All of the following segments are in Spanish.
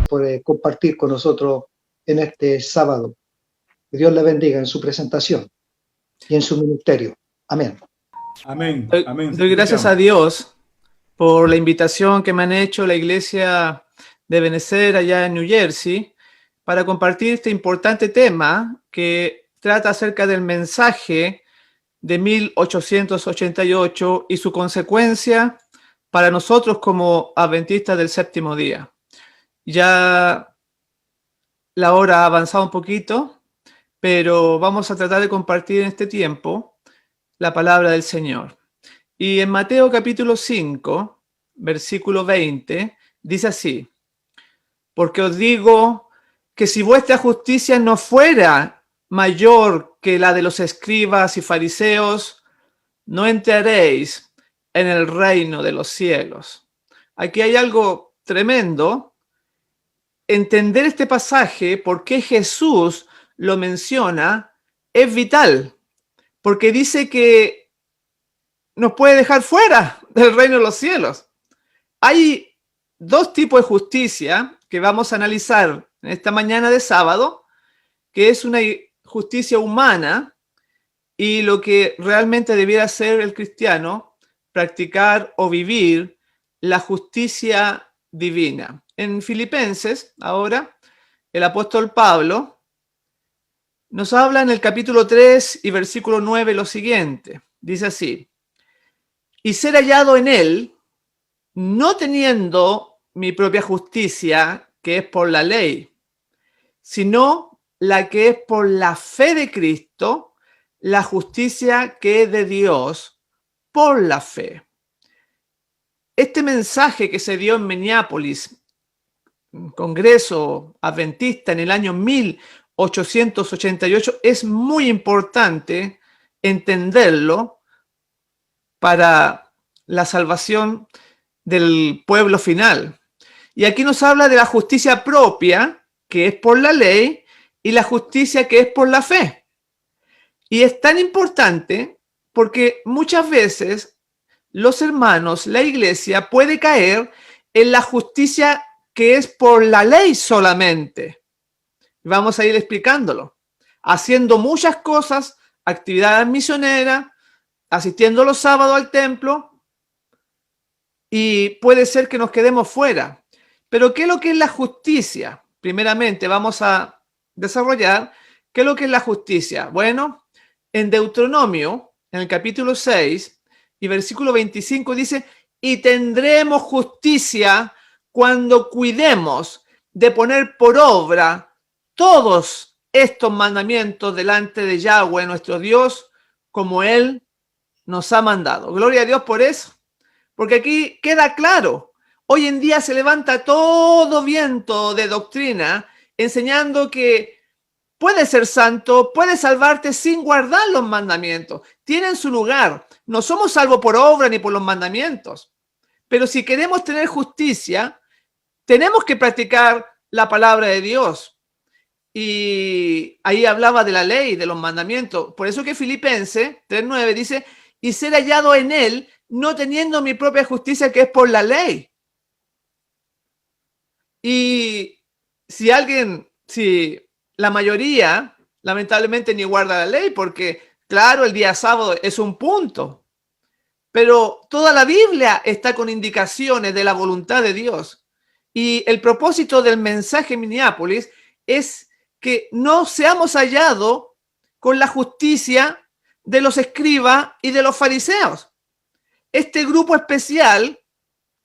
por compartir con nosotros en este sábado. Que Dios le bendiga en su presentación y en su ministerio. Amén. Amén. Amén. Doy gracias a Dios por la invitación que me han hecho la iglesia de Benecer allá en New Jersey para compartir este importante tema que trata acerca del mensaje de 1888 y su consecuencia para nosotros como adventistas del séptimo día. Ya la hora ha avanzado un poquito, pero vamos a tratar de compartir en este tiempo la palabra del Señor. Y en Mateo capítulo 5, versículo 20, dice así: porque os digo que si vuestra justicia no fuera mayor que la de los escribas y fariseos, no entraréis en el reino de los cielos. Aquí hay algo tremendo. Entender este pasaje, por qué Jesús lo menciona, es vital, porque dice que nos puede dejar fuera del reino de los cielos. Hay dos tipos de justicia que vamos a analizar en esta mañana de sábado, que es una justicia humana y lo que realmente debiera ser el cristiano, practicar o vivir la justicia divina. En Filipenses, ahora, el apóstol Pablo nos habla en el capítulo 3 y versículo 9 lo siguiente. Dice así: y ser hallado en él, no teniendo mi propia justicia, que es por la ley, sino la que es por la fe de Cristo, la justicia que es de Dios por la fe. Este mensaje que se dio en Minneapolis, un congreso adventista en el año 1888, es muy importante entenderlo para la salvación del pueblo final. Y aquí nos habla de la justicia propia, que es por la ley, y la justicia que es por la fe. Y es tan importante porque muchas veces los hermanos, la iglesia puede caer en la justicia que es por la ley solamente. Vamos a ir explicándolo. Haciendo muchas cosas, actividades misioneras, asistiendo los sábados al templo, y puede ser que nos quedemos fuera. Pero ¿qué es lo que es la justicia? Primeramente vamos a desarrollar qué es lo que es la justicia. Bueno, en Deuteronomio, en el capítulo 6 y versículo 25 dice: y tendremos justicia cuando cuidemos de poner por obra todos estos mandamientos delante de Yahweh nuestro Dios, como Él nos ha mandado. Gloria a Dios por eso, porque aquí queda claro. Hoy en día se levanta todo viento de doctrina enseñando que puedes ser santo, puedes salvarte sin guardar los mandamientos. Tienen su lugar. No somos salvos por obra ni por los mandamientos. Pero si queremos tener justicia, tenemos que practicar la palabra de Dios. Y ahí hablaba de la ley, de los mandamientos. Por eso que Filipenses 3:9 dice: y ser hallado en él, no teniendo mi propia justicia, que es por la ley. Y si la mayoría, lamentablemente, ni guarda la ley, porque, claro, el día sábado es un punto, pero toda la Biblia está con indicaciones de la voluntad de Dios. Y el propósito del mensaje en Minneapolis es que no seamos hallados con la justicia de los escribas y de los fariseos. Este grupo especial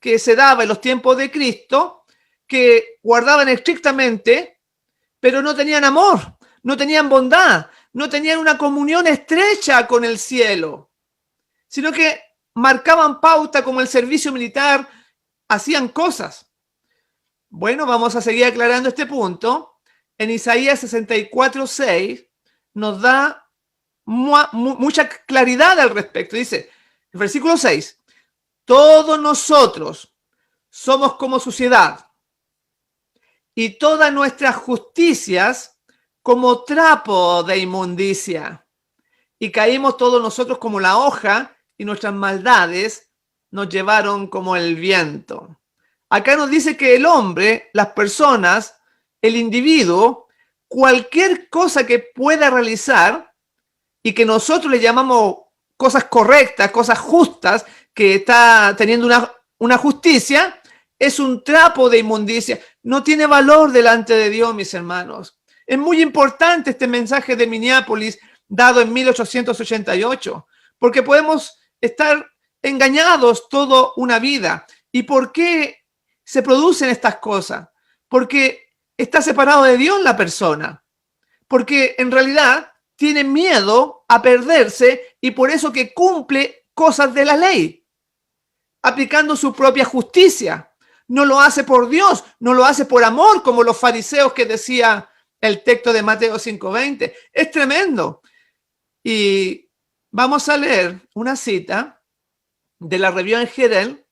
que se daba en los tiempos de Cristo, que guardaban estrictamente, pero no tenían amor, no tenían bondad, no tenían una comunión estrecha con el cielo, sino que marcaban pauta como el servicio militar, hacían cosas. Bueno, vamos a seguir aclarando este punto. En Isaías 64:6 nos da mucha claridad al respecto. Dice, el versículo 6, todos nosotros somos como suciedad, y todas nuestras justicias como trapo de inmundicia. Y caímos todos nosotros como la hoja, y nuestras maldades nos llevaron como el viento. Acá nos dice que el hombre, las personas, el individuo, cualquier cosa que pueda realizar y que nosotros le llamamos cosas correctas, cosas justas, que está teniendo una justicia, es un trapo de inmundicia. No tiene valor delante de Dios, mis hermanos. Es muy importante este mensaje de Minneapolis dado en 1888, porque podemos estar engañados toda una vida. ¿Y por qué se producen estas cosas? Porque está separado de Dios la persona, porque en realidad tiene miedo a perderse y por eso que cumple cosas de la ley, aplicando su propia justicia. No lo hace por Dios, no lo hace por amor, como los fariseos que decía el texto de Mateo 5:20. Es tremendo. Y vamos a leer una cita de la Review en Herald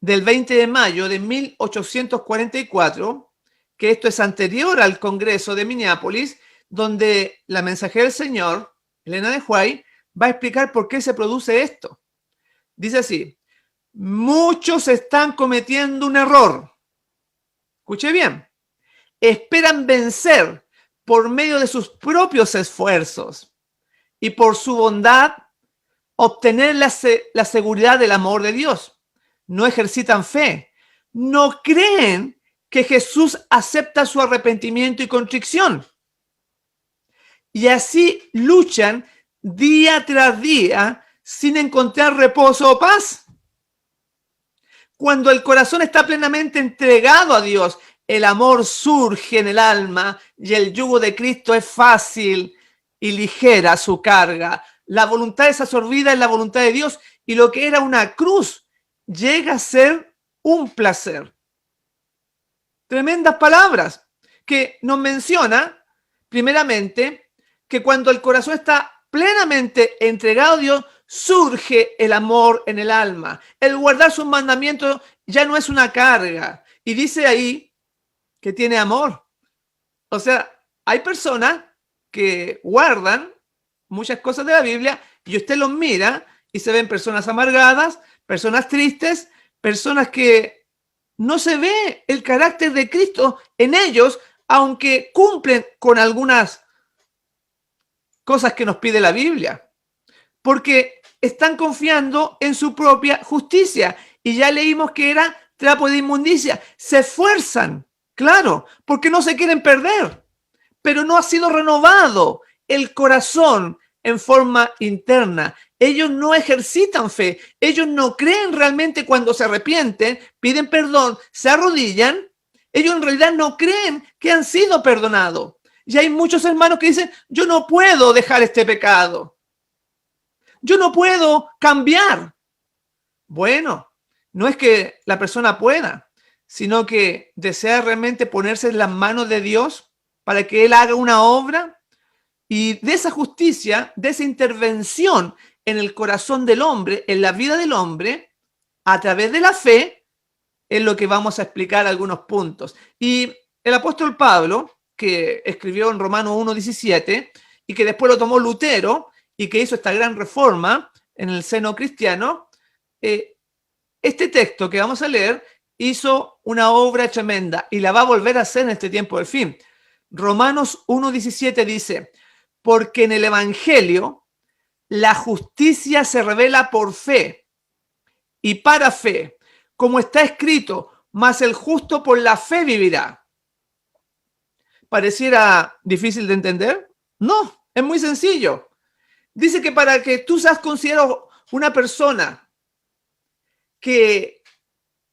del 20 de mayo de 1844, que esto es anterior al Congreso de Minneapolis, donde la mensajera del Señor, Elena de White, va a explicar por qué se produce esto. Dice así: muchos están cometiendo un error. Escuche bien. Esperan vencer por medio de sus propios esfuerzos y por su bondad obtener la seguridad del amor de Dios. No ejercitan fe. No creen que Jesús acepta su arrepentimiento y contrición. Y así luchan día tras día sin encontrar reposo o paz. Cuando el corazón está plenamente entregado a Dios, el amor surge en el alma y el yugo de Cristo es fácil y ligera su carga. La voluntad es absorbida en la voluntad de Dios y lo que era una cruz llega a ser un placer. Tremendas palabras que nos menciona, primeramente, que cuando el corazón está plenamente entregado a Dios, surge el amor en el alma. El guardar sus mandamientos ya no es una carga. Y dice ahí que tiene amor. O sea, hay personas que guardan muchas cosas de la Biblia y usted los mira y se ven personas amargadas, personas tristes, personas que no se ve el carácter de Cristo en ellos, aunque cumplen con algunas cosas que nos pide la Biblia, porque están confiando en su propia justicia. Y ya leímos que era trapo de inmundicia. Se esfuerzan, claro, porque no se quieren perder, pero no ha sido renovado el corazón en forma interna. Ellos no ejercitan fe, ellos no creen realmente cuando se arrepienten, piden perdón, se arrodillan. Ellos en realidad no creen que han sido perdonados. Y hay muchos hermanos que dicen: yo no puedo dejar este pecado. Yo no puedo cambiar. Bueno, no es que la persona pueda, sino que desea realmente ponerse en las manos de Dios para que Él haga una obra, y de esa justicia, de esa intervención en el corazón del hombre, en la vida del hombre, a través de la fe, es lo que vamos a explicar algunos puntos. Y el apóstol Pablo, que escribió en Romanos 1:17 y que después lo tomó Lutero y que hizo esta gran reforma en el seno cristiano, este texto que vamos a leer hizo una obra tremenda y la va a volver a hacer en este tiempo del fin. Romanos 1:17 dice: porque en el Evangelio la justicia se revela por fe y para fe, como está escrito: mas el justo por la fe vivirá. ¿Pareciera difícil de entender? No, es muy sencillo. Dice que para que tú seas considerado una persona que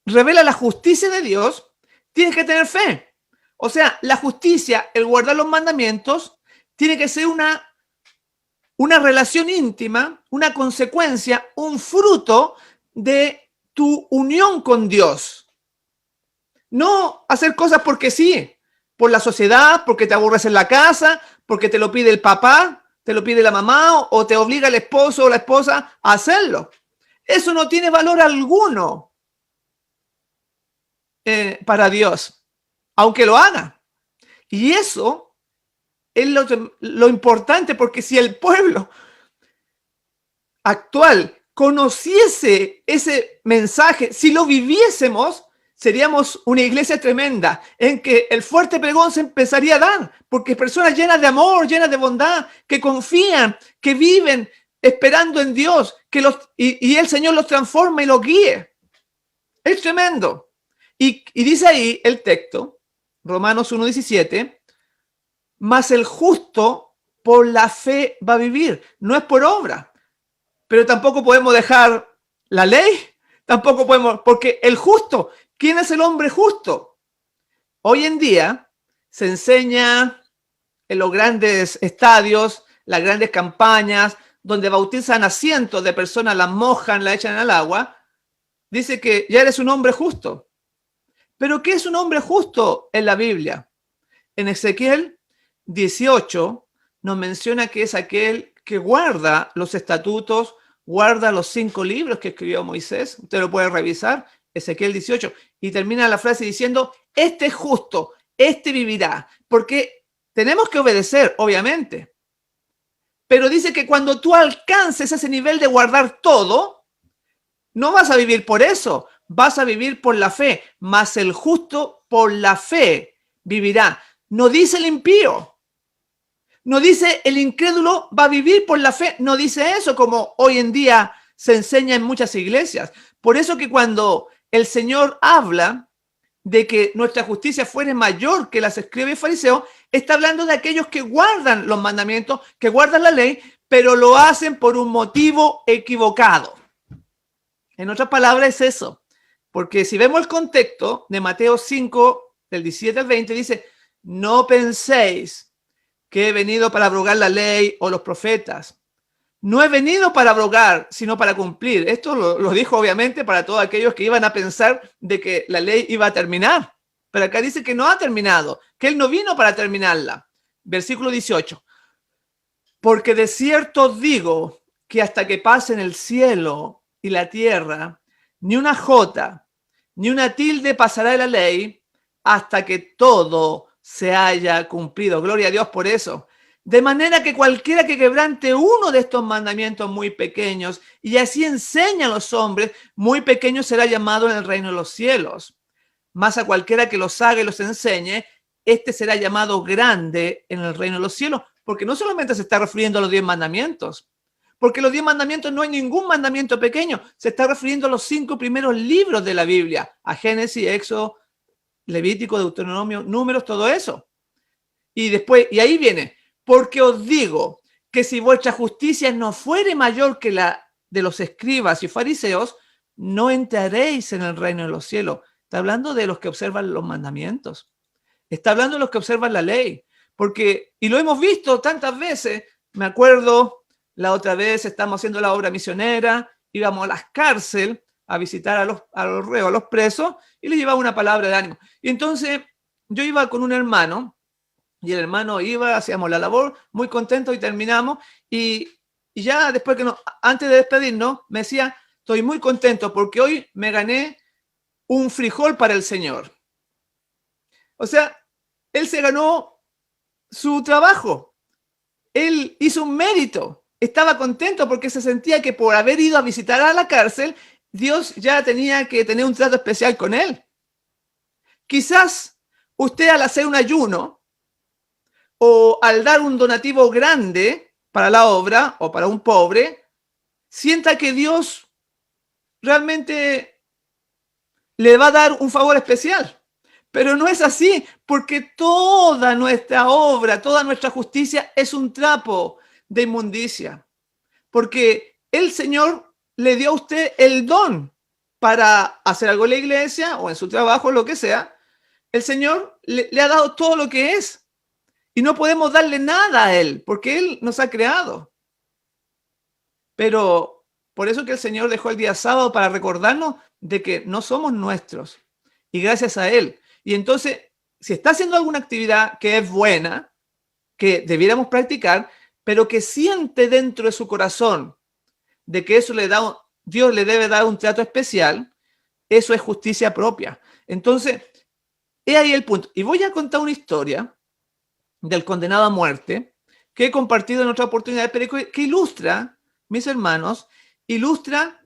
revela la justicia de Dios, tienes que tener fe. O sea, la justicia, el guardar los mandamientos, tiene que ser una relación íntima, una consecuencia, un fruto de tu unión con Dios. No hacer cosas porque sí, por la sociedad, porque te aburres en la casa, porque te lo pide el papá, te lo pide la mamá o te obliga el esposo o la esposa a hacerlo. Eso no tiene valor alguno para Dios, aunque lo haga. Y eso es lo importante, porque si el pueblo actual conociese ese mensaje, si lo viviésemos, seríamos una iglesia tremenda en que el fuerte pregón se empezaría a dar, porque personas llenas de amor, llenas de bondad, que confían, que viven esperando en Dios, y el Señor los transforma y los guíe. Es tremendo. Y dice ahí el texto, Romanos 1:17, mas el justo por la fe va a vivir. No es por obra, pero tampoco podemos dejar la ley, tampoco podemos, porque el justo, ¿quién es el hombre justo? Hoy en día se enseña en los grandes estadios, las grandes campañas, donde bautizan a cientos de personas, las mojan, las echan al agua, dice que ya eres un hombre justo. ¿Pero qué es un hombre justo en la Biblia? En Ezequiel 18 nos menciona que es aquel que guarda los estatutos, guarda los 5 libros que escribió Moisés. Usted lo puede revisar, Ezequiel 18, y termina la frase diciendo, este es justo, este vivirá, porque tenemos que obedecer, obviamente. Pero dice que cuando tú alcances ese nivel de guardar todo, no vas a vivir por eso, vas a vivir por la fe, mas el justo por la fe vivirá. No dice el impío, no dice el incrédulo va a vivir por la fe, no dice eso como hoy en día se enseña en muchas iglesias. Por eso que cuando el Señor habla de que nuestra justicia fuere mayor que las escribas y fariseos, está hablando de aquellos que guardan los mandamientos, que guardan la ley, pero lo hacen por un motivo equivocado. En otras palabras es eso, porque si vemos el contexto de Mateo 5, del 17 al 20, dice, no penséis que he venido para abrogar la ley o los profetas. No he venido para abrogar, sino para cumplir. Esto lo dijo obviamente para todos aquellos que iban a pensar de que la ley iba a terminar. Pero acá dice que no ha terminado, que él no vino para terminarla. Versículo 18. Porque de cierto os digo que hasta que pasen el cielo y la tierra, ni una jota, ni una tilde pasará de la ley hasta que todo se haya cumplido. Gloria a Dios por eso. De manera que cualquiera que quebrante uno de estos mandamientos muy pequeños y así enseña a los hombres, muy pequeño será llamado en el reino de los cielos. Más a cualquiera que los haga y los enseñe, este será llamado grande en el reino de los cielos. Porque no solamente se está refiriendo a los 10 mandamientos, porque los 10 mandamientos no hay ningún mandamiento pequeño, se está refiriendo a los 5 primeros libros de la Biblia, a Génesis, Éxodo, Levítico, Deuteronomio, Números, todo eso. Y después, y ahí viene, porque os digo que si vuestra justicia no fuere mayor que la de los escribas y fariseos, no entraréis en el reino de los cielos. Está hablando de los que observan los mandamientos. Está hablando de los que observan la ley. Porque, y lo hemos visto tantas veces, me acuerdo, la otra vez estamos haciendo la obra misionera, íbamos a las cárceles a visitar a los reos, a los presos, y les llevaba una palabra de ánimo. Y entonces yo iba con un hermano, y el hermano iba, hacíamos la labor, muy contento y terminamos, y ya después antes de despedirnos, me decía, estoy muy contento porque hoy me gané un frijol para el Señor. O sea, él se ganó su trabajo, él hizo un mérito, estaba contento porque se sentía que por haber ido a visitar a la cárcel, Dios ya tenía que tener un trato especial con él. Quizás usted al hacer un ayuno o al dar un donativo grande para la obra o para un pobre, sienta que Dios realmente le va a dar un favor especial. Pero no es así, porque toda nuestra obra, toda nuestra justicia es un trapo de inmundicia. Porque el Señor le dio a usted el don para hacer algo en la iglesia o en su trabajo, lo que sea. El Señor le ha dado todo lo que es. Y no podemos darle nada a Él, porque Él nos ha creado. Pero por eso que el Señor dejó el día sábado para recordarnos de que no somos nuestros. Y gracias a Él. Y entonces, si está haciendo alguna actividad que es buena, que debiéramos practicar, pero que siente dentro de su corazón de que eso Dios le debe dar un trato especial, eso es justicia propia. Entonces, he ahí el punto. Y voy a contar una historia del condenado a muerte que he compartido en otra oportunidad, pero que ilustra, mis hermanos, ilustra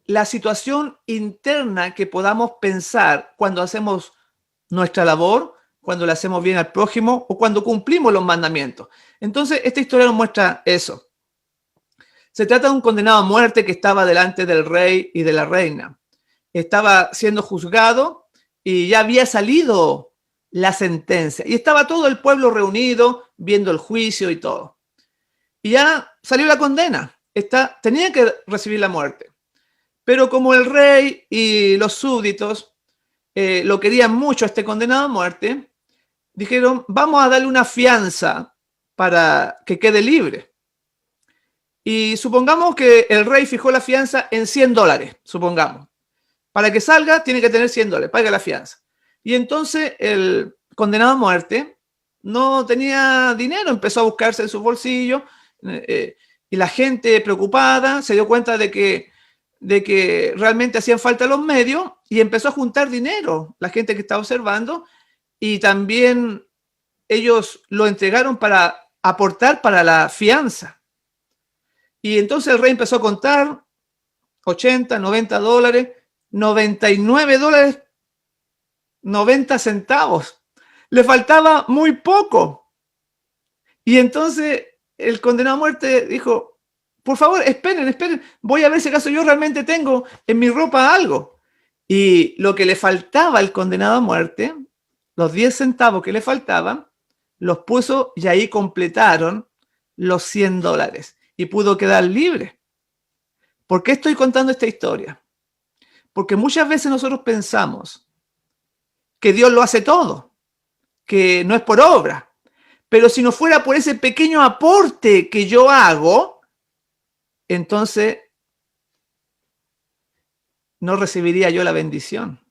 la situación interna que podamos pensar cuando hacemos nuestra labor, cuando le hacemos bien al prójimo o cuando cumplimos los mandamientos. Entonces, esta historia nos muestra eso. Se trata de un condenado a muerte que estaba delante del rey y de la reina. Estaba siendo juzgado y ya había salido la sentencia. Y estaba todo el pueblo reunido viendo el juicio y todo. Y ya salió la condena. Tenía que recibir la muerte. Pero como el rey y los súbditos lo querían mucho a este condenado a muerte, dijeron, vamos a darle una fianza para que quede libre. Y supongamos que el rey fijó la fianza en $100, supongamos. Para que salga, tiene que tener $100, paga la fianza. Y entonces el condenado a muerte no tenía dinero, empezó a buscarse en su bolsillo, y la gente preocupada se dio cuenta de que realmente hacían falta los medios y empezó a juntar dinero, la gente que estaba observando, y también ellos lo entregaron para aportar para la fianza. Y entonces el rey empezó a contar $80, $90, $99, 90 centavos. Le faltaba muy poco. Y entonces el condenado a muerte dijo, por favor, esperen, voy a ver si acaso yo realmente tengo en mi ropa algo. Y lo que le faltaba al condenado a muerte, los 10 centavos que le faltaban, los puso y ahí completaron los $100 y pudo quedar libre. ¿Por qué estoy contando esta historia? Porque muchas veces nosotros pensamos que Dios lo hace todo, que no es por obra. Pero si no fuera por ese pequeño aporte que yo hago, entonces no recibiría yo la bendición.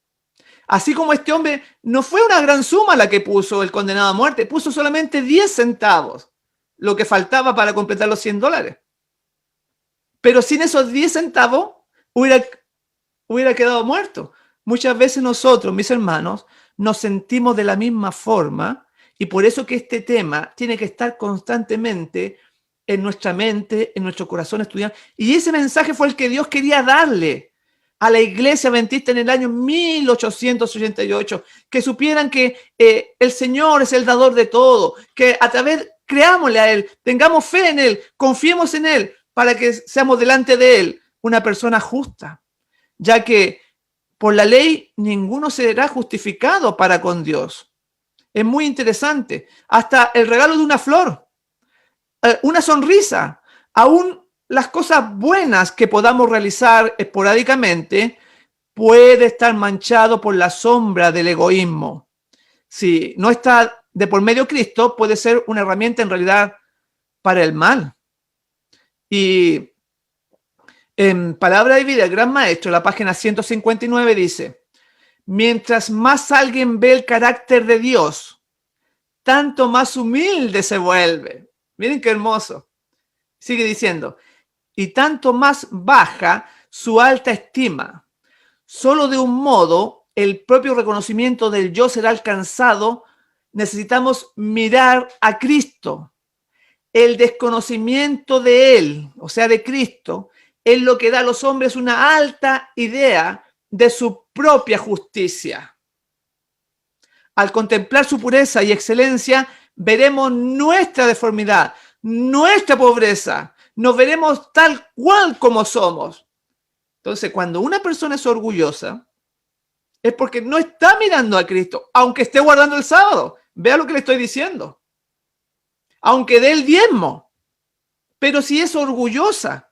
Así como este hombre, no fue una gran suma la que puso el condenado a muerte, puso solamente 10 centavos, lo que faltaba para completar los $100. Pero sin esos 10 centavos hubiera quedado muerto. Muchas veces nosotros, mis hermanos, nos sentimos de la misma forma y por eso que este tema tiene que estar constantemente en nuestra mente, en nuestro corazón estudiando. Y ese mensaje fue el que Dios quería darle a la iglesia adventista en el año 1888, que supieran que el Señor es el dador de todo, que a través, creámosle a Él, tengamos fe en Él, confiemos en Él, para que seamos delante de Él una persona justa, ya que por la ley ninguno será justificado para con Dios. Es muy interesante. Hasta el regalo de una flor, una sonrisa, aún las cosas buenas que podamos realizar esporádicamente, puede estar manchado por la sombra del egoísmo. Si no está de por medio Cristo, puede ser una herramienta en realidad para el mal. Y en Palabra de Vida, el Gran Maestro, la página 159 dice, mientras más alguien ve el carácter de Dios, tanto más humilde se vuelve. Miren qué hermoso. Sigue diciendo, y tanto más baja su alta estima. Solo de un modo el propio reconocimiento del yo será alcanzado. Necesitamos mirar a Cristo. El desconocimiento de Él, o sea, de Cristo, es lo que da a los hombres una alta idea de su propia justicia. Al contemplar su pureza y excelencia, veremos nuestra deformidad, nuestra pobreza, nos veremos tal cual como somos. Entonces, cuando una persona es orgullosa, es porque no está mirando a Cristo, aunque esté guardando el sábado. Vea lo que le estoy diciendo. Aunque dé el diezmo. Pero si es orgullosa,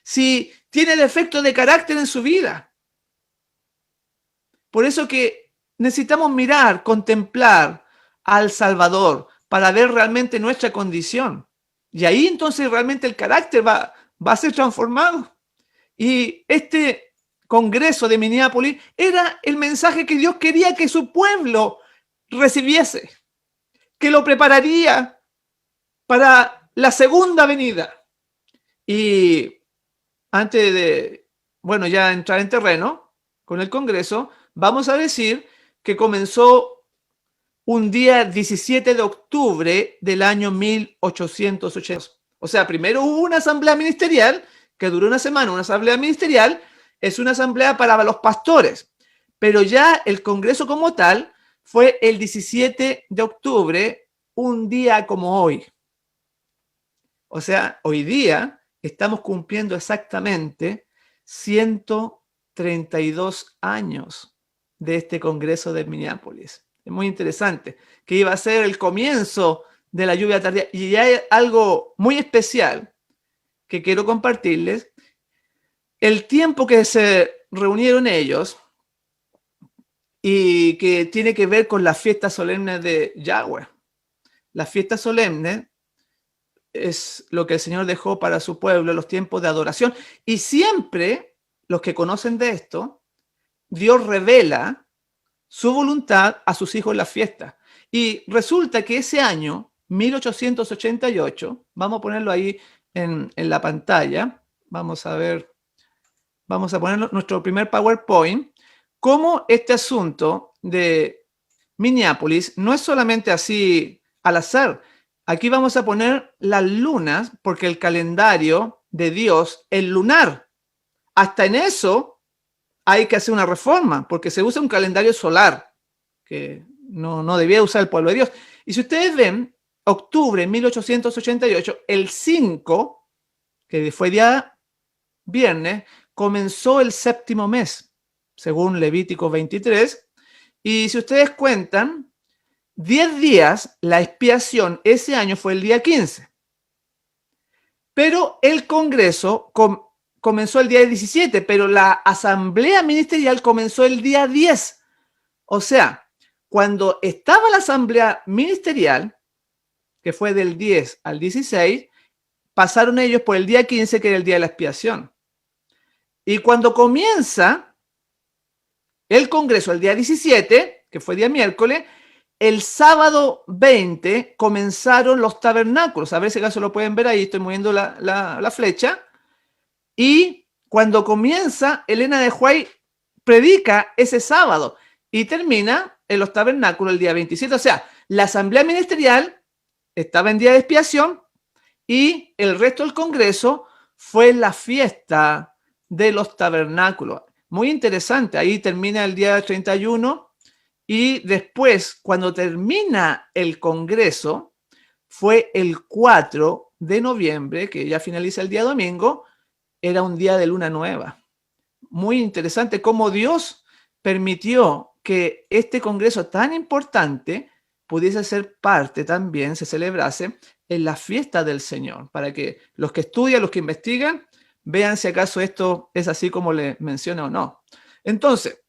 si tiene defecto de carácter en su vida. Por eso que necesitamos mirar, contemplar al Salvador para ver realmente nuestra condición. Y ahí entonces realmente el carácter va a ser transformado. Y este congreso de Minneapolis era el mensaje que Dios quería que su pueblo recibiese, que lo prepararía para la segunda venida. Y antes de, ya entrar en terreno con el congreso, vamos a decir que comenzó un día 17 de octubre del año 1880. O sea, primero hubo una asamblea ministerial que duró una semana, una asamblea ministerial, es una asamblea para los pastores, pero ya el Congreso como tal fue el 17 de octubre, un día como hoy. O sea, hoy día estamos cumpliendo exactamente 132 años de este Congreso de Minneapolis. Es muy interesante, que iba a ser el comienzo de la lluvia tardía. Y hay algo muy especial que quiero compartirles. El tiempo que se reunieron ellos y que tiene que ver con las fiestas solemnes de Yahweh. Las fiestas solemnes es lo que el Señor dejó para su pueblo, los tiempos de adoración. Y siempre, los que conocen de esto, Dios revela su voluntad a sus hijos en las fiestas. Y resulta que ese año, 1888, vamos a ponerlo ahí en la pantalla, vamos a ver, vamos a poner nuestro primer PowerPoint, cómo este asunto de Minneapolis no es solamente así al azar. Aquí vamos a poner las lunas, porque el calendario de Dios es lunar. Hasta en eso hay que hacer una reforma, porque se usa un calendario solar, que no debía usar el pueblo de Dios. Y si ustedes ven, octubre de 1888, el 5, que fue día viernes, comenzó el séptimo mes, según Levítico 23. Y si ustedes cuentan, 10 días, la expiación ese año fue el día 15. Pero el Congreso comenzó el día 17, pero la asamblea ministerial comenzó el día 10. O sea, cuando estaba la asamblea ministerial, que fue del 10 al 16, pasaron ellos por el día 15, que era el día de la expiación. Y cuando comienza el Congreso el día 17, que fue día miércoles, el sábado 20 comenzaron los tabernáculos. A ver si acaso lo pueden ver ahí, estoy moviendo la flecha. Y cuando comienza, Elena de White predica ese sábado y termina en los tabernáculos el día 27. O sea, la asamblea ministerial estaba en día de expiación y el resto del Congreso fue la fiesta de los tabernáculos. Muy interesante, ahí termina el día 31 y después, cuando termina el Congreso, fue el 4 de noviembre, que ya finaliza el día domingo, era un día de luna nueva. Muy interesante cómo Dios permitió que este Congreso tan importante pudiese ser parte también, se celebrase en la fiesta del Señor, para que los que estudian, los que investigan, vean si acaso esto es así como le menciona o no. Entonces,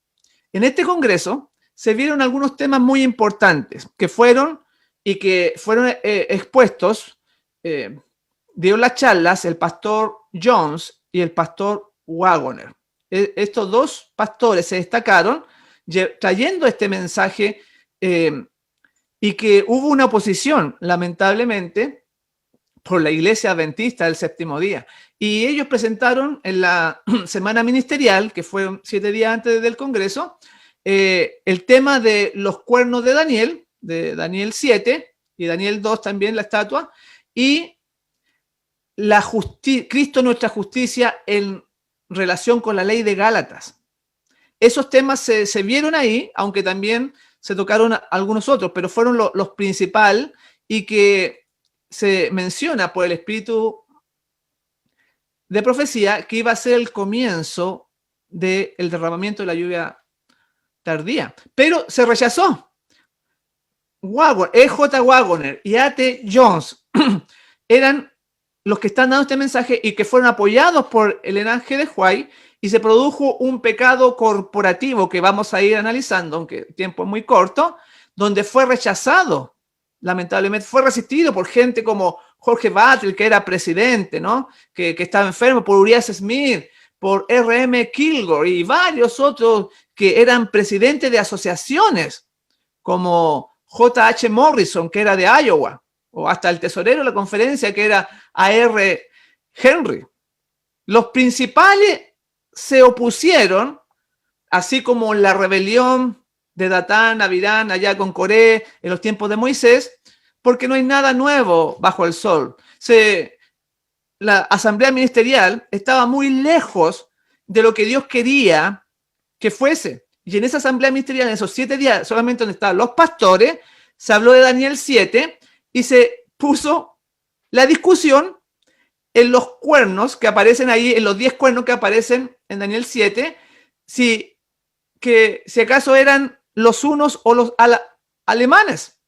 en este Congreso se vieron algunos temas muy importantes que fueron expuestos, dieron las charlas el pastor Jones y el pastor Wagoner. Estos dos pastores se destacaron trayendo este mensaje y que hubo una oposición, lamentablemente, por la Iglesia Adventista del Séptimo Día. Y ellos presentaron en la semana ministerial, que fue 7 días antes del Congreso, el tema de los cuernos de Daniel 7 y Daniel 2 también, la estatua, y Cristo nuestra justicia en relación con la ley de Gálatas. Esos temas se vieron ahí, aunque también se tocaron algunos otros, pero fueron los principales y que se menciona por el espíritu de profecía que iba a ser el comienzo del derramamiento de la lluvia tardía. Pero se rechazó. E.J. Wagoner y A.T. Jones eran los que están dando este mensaje y que fueron apoyados por Elena de White, y se produjo un pecado corporativo que vamos a ir analizando, aunque el tiempo es muy corto, donde fue rechazado, lamentablemente, fue resistido por gente como Jorge Battle, que era presidente, ¿no? Que estaba enfermo, por Urias Smith, por R.M. Kilgore y varios otros que eran presidentes de asociaciones, como J.H. Morrison, que era de Iowa, o hasta el tesorero de la conferencia, que era A.R. Henry. Los principales se opusieron, así como la rebelión de Datán, Abirán, allá con Coré, en los tiempos de Moisés, porque no hay nada nuevo bajo el sol. La asamblea ministerial estaba muy lejos de lo que Dios quería que fuese. Y en esa asamblea ministerial, en esos 7 días, solamente donde estaban los pastores, se habló de Daniel 7 y se puso la discusión en los cuernos que aparecen ahí, en los 10 cuernos que aparecen en Daniel 7, si acaso eran los unos o los alemanes.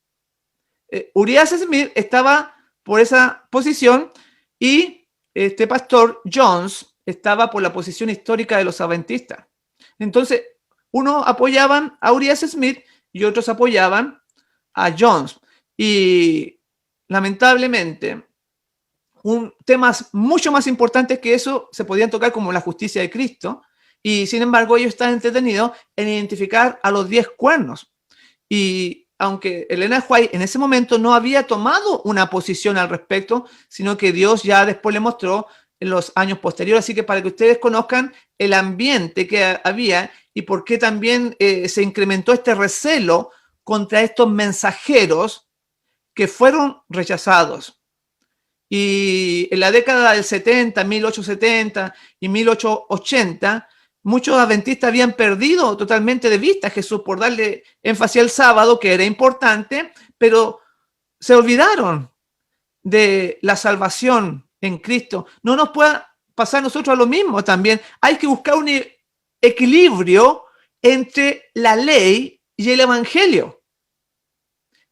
Urias Smith estaba por esa posición y este pastor Jones estaba por la posición histórica de los adventistas. Entonces, unos apoyaban a Urias Smith y otros apoyaban a Jones. Y lamentablemente, temas mucho más importantes que eso se podían tocar, como la justicia de Cristo, y sin embargo ellos están entretenidos en identificar a los 10 cuernos. Y aunque Elena de White en ese momento no había tomado una posición al respecto, sino que Dios ya después le mostró en los años posteriores. Así que para que ustedes conozcan el ambiente que había y por qué también se incrementó este recelo contra estos mensajeros que fueron rechazados. Y en la década del 70, 1870 y 1880, muchos adventistas habían perdido totalmente de vista a Jesús por darle énfasis al sábado, que era importante, pero se olvidaron de la salvación en Cristo. No nos pueda pasar a nosotros lo mismo también. Hay que buscar un equilibrio entre la ley y el evangelio.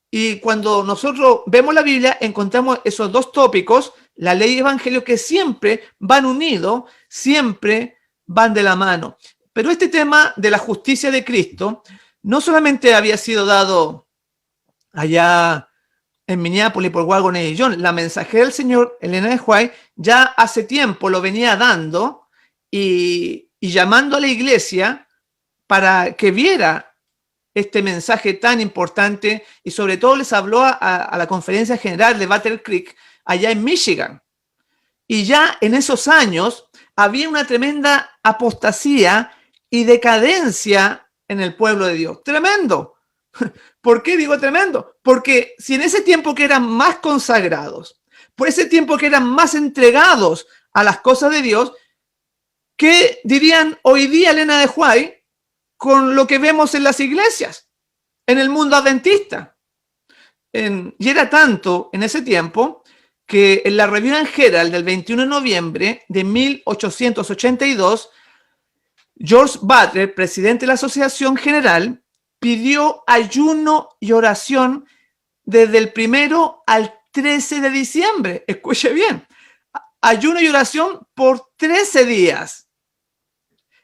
Y cuando nosotros vemos la Biblia, encontramos esos dos tópicos, la ley y el evangelio, que siempre van unidos, siempre van de la mano. Pero este tema de la justicia de Cristo no solamente había sido dado allá en Minneapolis por Wagoner y John. La mensajera del Señor, Elena de White, ya hace tiempo lo venía dando y llamando a la iglesia para que viera este mensaje tan importante, y sobre todo les habló a la conferencia general de Battle Creek allá en Michigan. Y ya en esos años había una tremenda apostasía y decadencia en el pueblo de Dios. Tremendo. ¿Por qué digo tremendo? Porque si en ese tiempo que eran más consagrados, por ese tiempo que eran más entregados a las cosas de Dios, ¿qué dirían hoy día Elena de White con lo que vemos en las iglesias, en el mundo adventista? Y era tanto en ese tiempo que en la Review and Herald del 21 de noviembre de 1882, George Butler, presidente de la Asociación General, pidió ayuno y oración desde el 1 al 13 de diciembre. Escuche bien, ayuno y oración por 13 días.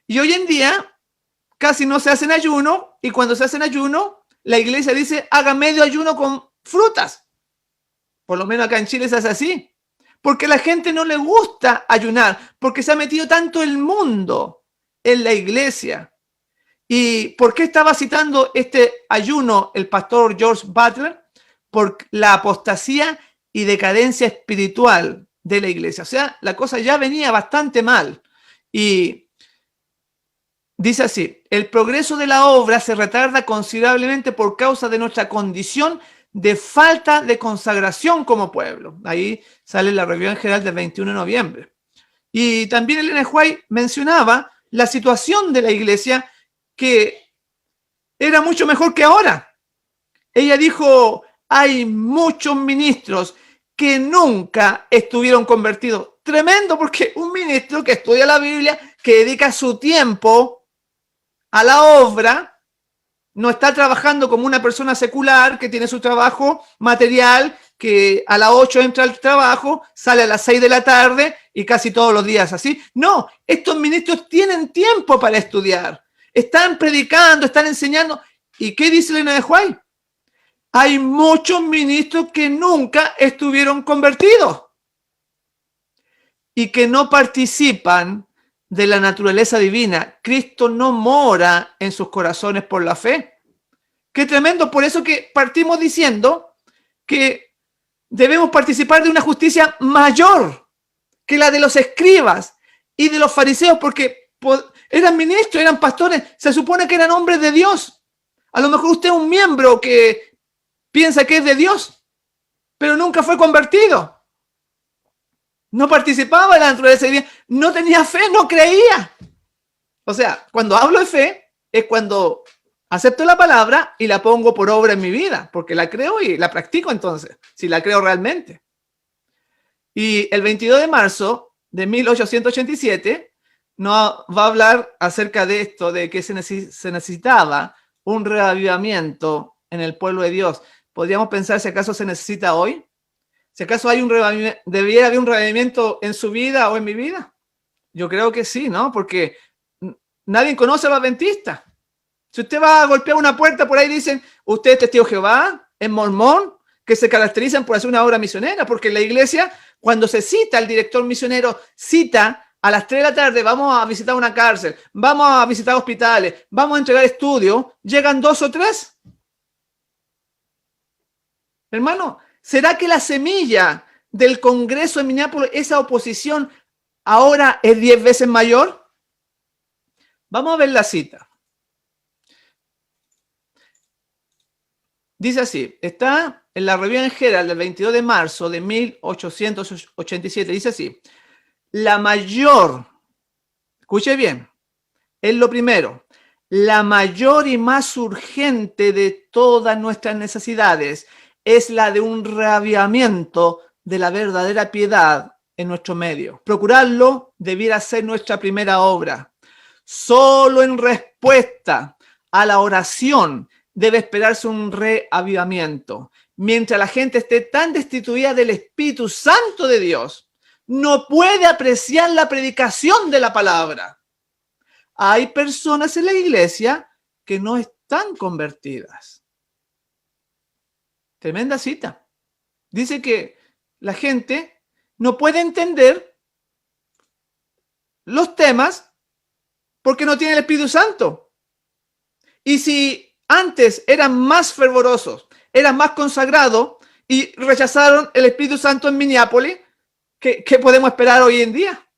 Y hoy en día casi no se hacen ayuno, y cuando se hacen ayuno, la iglesia dice, haga medio ayuno con frutas. Por lo menos acá en Chile se hace así. Porque a la gente no le gusta ayunar, porque se ha metido tanto el mundo en la iglesia. ¿Y por qué estaba citando este ayuno el pastor George Butler? Por la apostasía y decadencia espiritual de la iglesia. O sea, la cosa ya venía bastante mal. Y dice así: el progreso de la obra se retarda considerablemente por causa de nuestra condición de falta de consagración como pueblo. Ahí sale la Review en General del 21 de noviembre. Y también Elena de White mencionaba la situación de la iglesia, que era mucho mejor que ahora. Ella dijo, hay muchos ministros que nunca estuvieron convertidos. Tremendo, porque un ministro que estudia la Biblia, que dedica su tiempo a la obra, no está trabajando como una persona secular que tiene su trabajo material, que a las 8 entra al trabajo, sale a las 6 de la tarde y casi todos los días así. No, estos ministros tienen tiempo para estudiar, están predicando, están enseñando. ¿Y qué dice Elena de White? Hay muchos ministros que nunca estuvieron convertidos y que no participan de la naturaleza divina. Cristo no mora en sus corazones por la fe. Qué tremendo. Por eso que partimos diciendo que debemos participar de una justicia mayor que la de los escribas y de los fariseos, porque eran ministros, eran pastores, se supone que eran hombres de Dios. A lo mejor usted es un miembro que piensa que es de Dios, pero nunca fue convertido. No participaba de la naturaleza divina, no tenía fe, no creía. O sea, cuando hablo de fe es cuando acepto la palabra y la pongo por obra en mi vida, porque la creo y la practico entonces, si la creo realmente. Y el 22 de marzo de 1887 nos va a hablar acerca de esto, de que se necesitaba un reavivamiento en el pueblo de Dios. ¿Podríamos pensar si acaso se necesita hoy? ¿Si acaso hay debería haber un reavivamiento en su vida o en mi vida? Yo creo que sí, ¿no? Porque nadie conoce a los adventistas. Si usted va a golpear una puerta, por ahí dicen, usted es testigo de Jehová, es mormón, que se caracterizan por hacer una obra misionera, porque en la iglesia, cuando se cita, el director misionero cita a las 3 de la tarde, vamos a visitar una cárcel, vamos a visitar hospitales, vamos a entregar estudios, llegan 2 o 3. Hermano, ¿será que la semilla del Congreso de Minneapolis, esa oposición, ahora es 10 veces mayor? Vamos a ver la cita. Dice así, está en la Review Herald del 22 de marzo de 1887, dice así, la mayor, escuche bien, es lo primero, la mayor y más urgente de todas nuestras necesidades es la de un reavivamiento de la verdadera piedad en nuestro medio. Procurarlo debiera ser nuestra primera obra. Solo en respuesta a la oración debe esperarse un reavivamiento. Mientras la gente esté tan destituida del Espíritu Santo de Dios, no puede apreciar la predicación de la palabra. Hay personas en la iglesia que no están convertidas. Tremenda cita. Dice que la gente no puede entender los temas porque no tiene el Espíritu Santo. Y si antes eran más fervorosos, eran más consagrados y rechazaron el Espíritu Santo en Minneapolis, ¿qué podemos esperar hoy en día?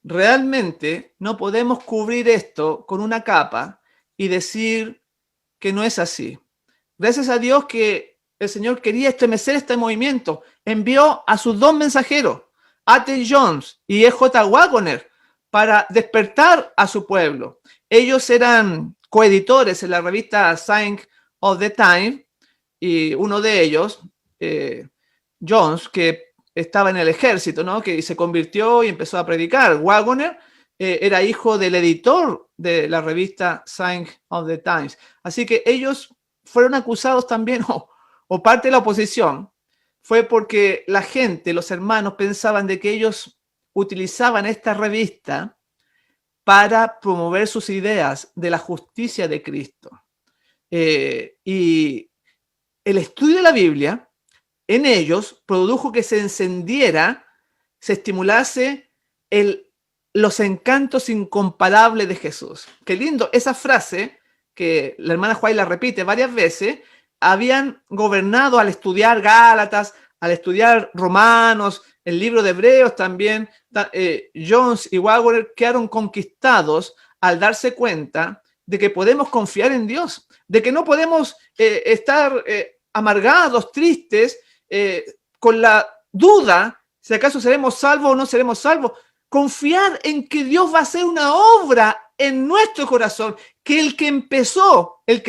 Realmente no podemos cubrir esto con una capa y decir que no es así. Gracias a Dios que el Señor quería estremecer este movimiento. Envió a sus 2 mensajeros, A.T. Jones y E.J. Waggoner, para despertar a su pueblo. Ellos eran coeditores en la revista Sign of the Time, y uno de ellos, Jones, que estaba en el ejército, ¿no? Que se convirtió y empezó a predicar. Waggoner era hijo del editor de la revista Sign of the Times. Así que ellos fueron acusados también, o parte de la oposición, fue porque la gente, los hermanos, pensaban de que ellos utilizaban esta revista para promover sus ideas de la justicia de Cristo. Y el estudio de la Biblia en ellos produjo que se encendiera, se estimulase los encantos incomparables de Jesús. Qué lindo, esa frase que la hermana Juárez la repite varias veces, habían gobernado al estudiar Gálatas, al estudiar Romanos, el libro de Hebreos también. Jones y Waggoner quedaron conquistados al darse cuenta de que podemos confiar en Dios, de que no podemos estar amargados, tristes, con la duda si acaso seremos salvos o no seremos salvos. Confiar en que Dios va a hacer una obra en nuestro corazón, que el que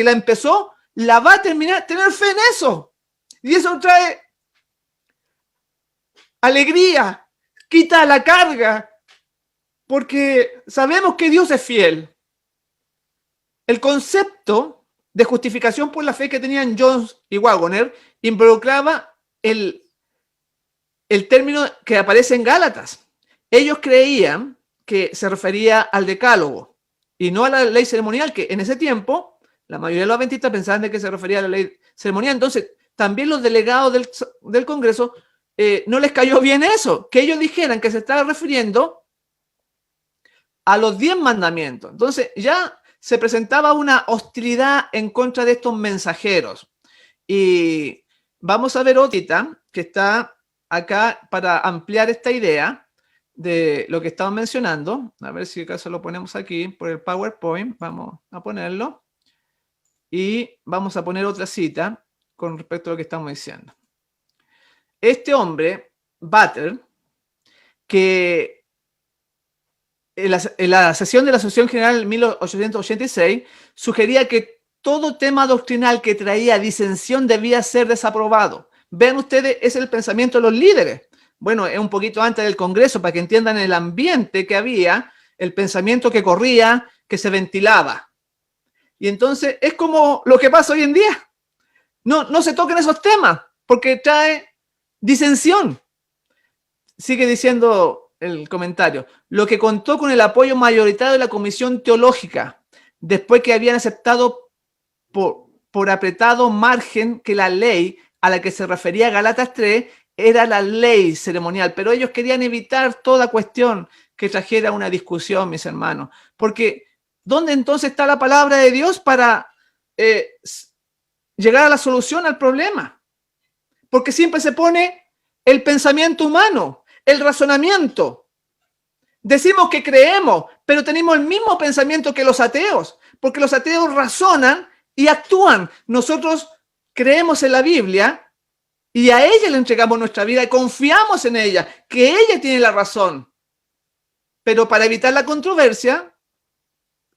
la empezó, la va a terminar, tener fe en eso. Y eso trae alegría, quita la carga, porque sabemos que Dios es fiel. El concepto de justificación por la fe que tenían Jones y Waggoner involucraba el término que aparece en Gálatas. Ellos creían que se refería al decálogo y no a la ley ceremonial, que en ese tiempo la mayoría de los adventistas pensaban de que se refería a la ley ceremonial. Entonces, también los delegados del Congreso no les cayó bien eso, que ellos dijeran que se estaba refiriendo a los 10 mandamientos. Entonces, ya se presentaba una hostilidad en contra de estos mensajeros. Y vamos a ver otra que está acá para ampliar esta idea de lo que estamos mencionando. A ver si acaso lo ponemos aquí por el PowerPoint. Vamos a ponerlo. Y vamos a poner otra cita con respecto a lo que estamos diciendo. Este hombre, Butter, que en la sesión de la Asociación General en 1886 sugería que todo tema doctrinal que traía disensión debía ser desaprobado. Vean ustedes, ese es el pensamiento de los líderes. Bueno, es un poquito antes del Congreso para que entiendan el ambiente que había, el pensamiento que corría, que se ventilaba. Y entonces es como lo que pasa hoy en día. No se toquen esos temas porque trae disensión. Sigue diciendo el comentario. Lo que contó con el apoyo mayoritario de la Comisión Teológica, después que habían aceptado por apretado margen que la ley a la que se refería Gálatas 3 era la ley ceremonial, pero ellos querían evitar toda cuestión que trajera una discusión, mis hermanos, porque ¿dónde entonces está la palabra de Dios para llegar a la solución al problema? Porque siempre se pone el pensamiento humano, el razonamiento. Decimos que creemos, pero tenemos el mismo pensamiento que los ateos, porque los ateos razonan y actúan. Nosotros creemos en la Biblia y a ella le entregamos nuestra vida y confiamos en ella, que ella tiene la razón. Pero para evitar la controversia,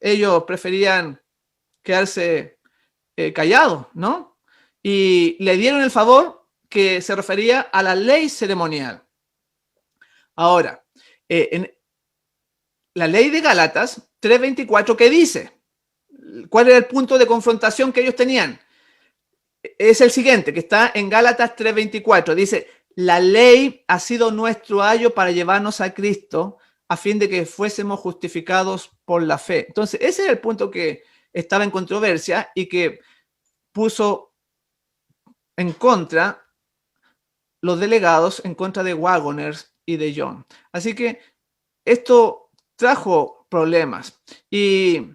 ellos preferían quedarse callados, ¿no? Y le dieron el favor que se refería a la ley ceremonial. Ahora, en la ley de Gálatas 3:24, ¿qué dice? ¿Cuál era el punto de confrontación que ellos tenían? Es el siguiente, que está en Gálatas 3:24. Dice, la ley ha sido nuestro ayo para llevarnos a Cristo a fin de que fuésemos justificados por la fe. Entonces, ese es el punto que estaba en controversia y que puso en contra los delegados, en contra de Waggoner y de John. Así que esto trajo problemas. Y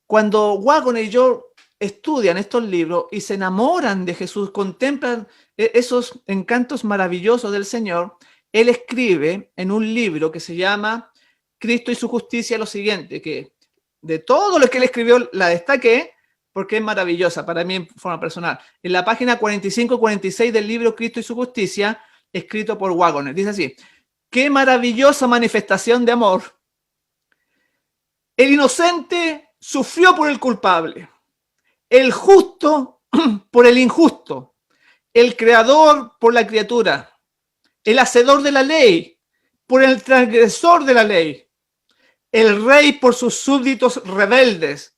cuando Waggoner y John estudian estos libros y se enamoran de Jesús, contemplan esos encantos maravillosos del Señor, él escribe en un libro que se llama Cristo y su justicia lo siguiente, que de todo lo que él escribió la destaqué porque es maravillosa para mí en forma personal. En la página 45-46 del libro Cristo y su justicia, escrito por Waggoner, dice así: qué maravillosa manifestación de amor. El inocente sufrió por el culpable, el justo por el injusto, el creador por la criatura, el hacedor de la ley por el transgresor de la ley, el rey por sus súbditos rebeldes.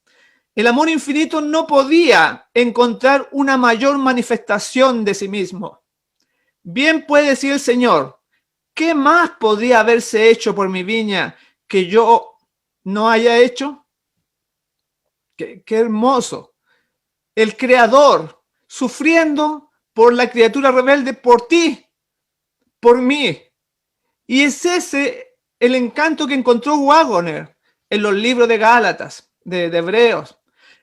El amor infinito no podía encontrar una mayor manifestación de sí mismo. Bien puede decir el Señor, ¿qué más podría haberse hecho por mi viña que yo no haya hecho? Qué hermoso. El Creador sufriendo por la criatura rebelde, por ti, por mí. Y es ese el encanto que encontró Waggoner en los libros de Gálatas, de Hebreos.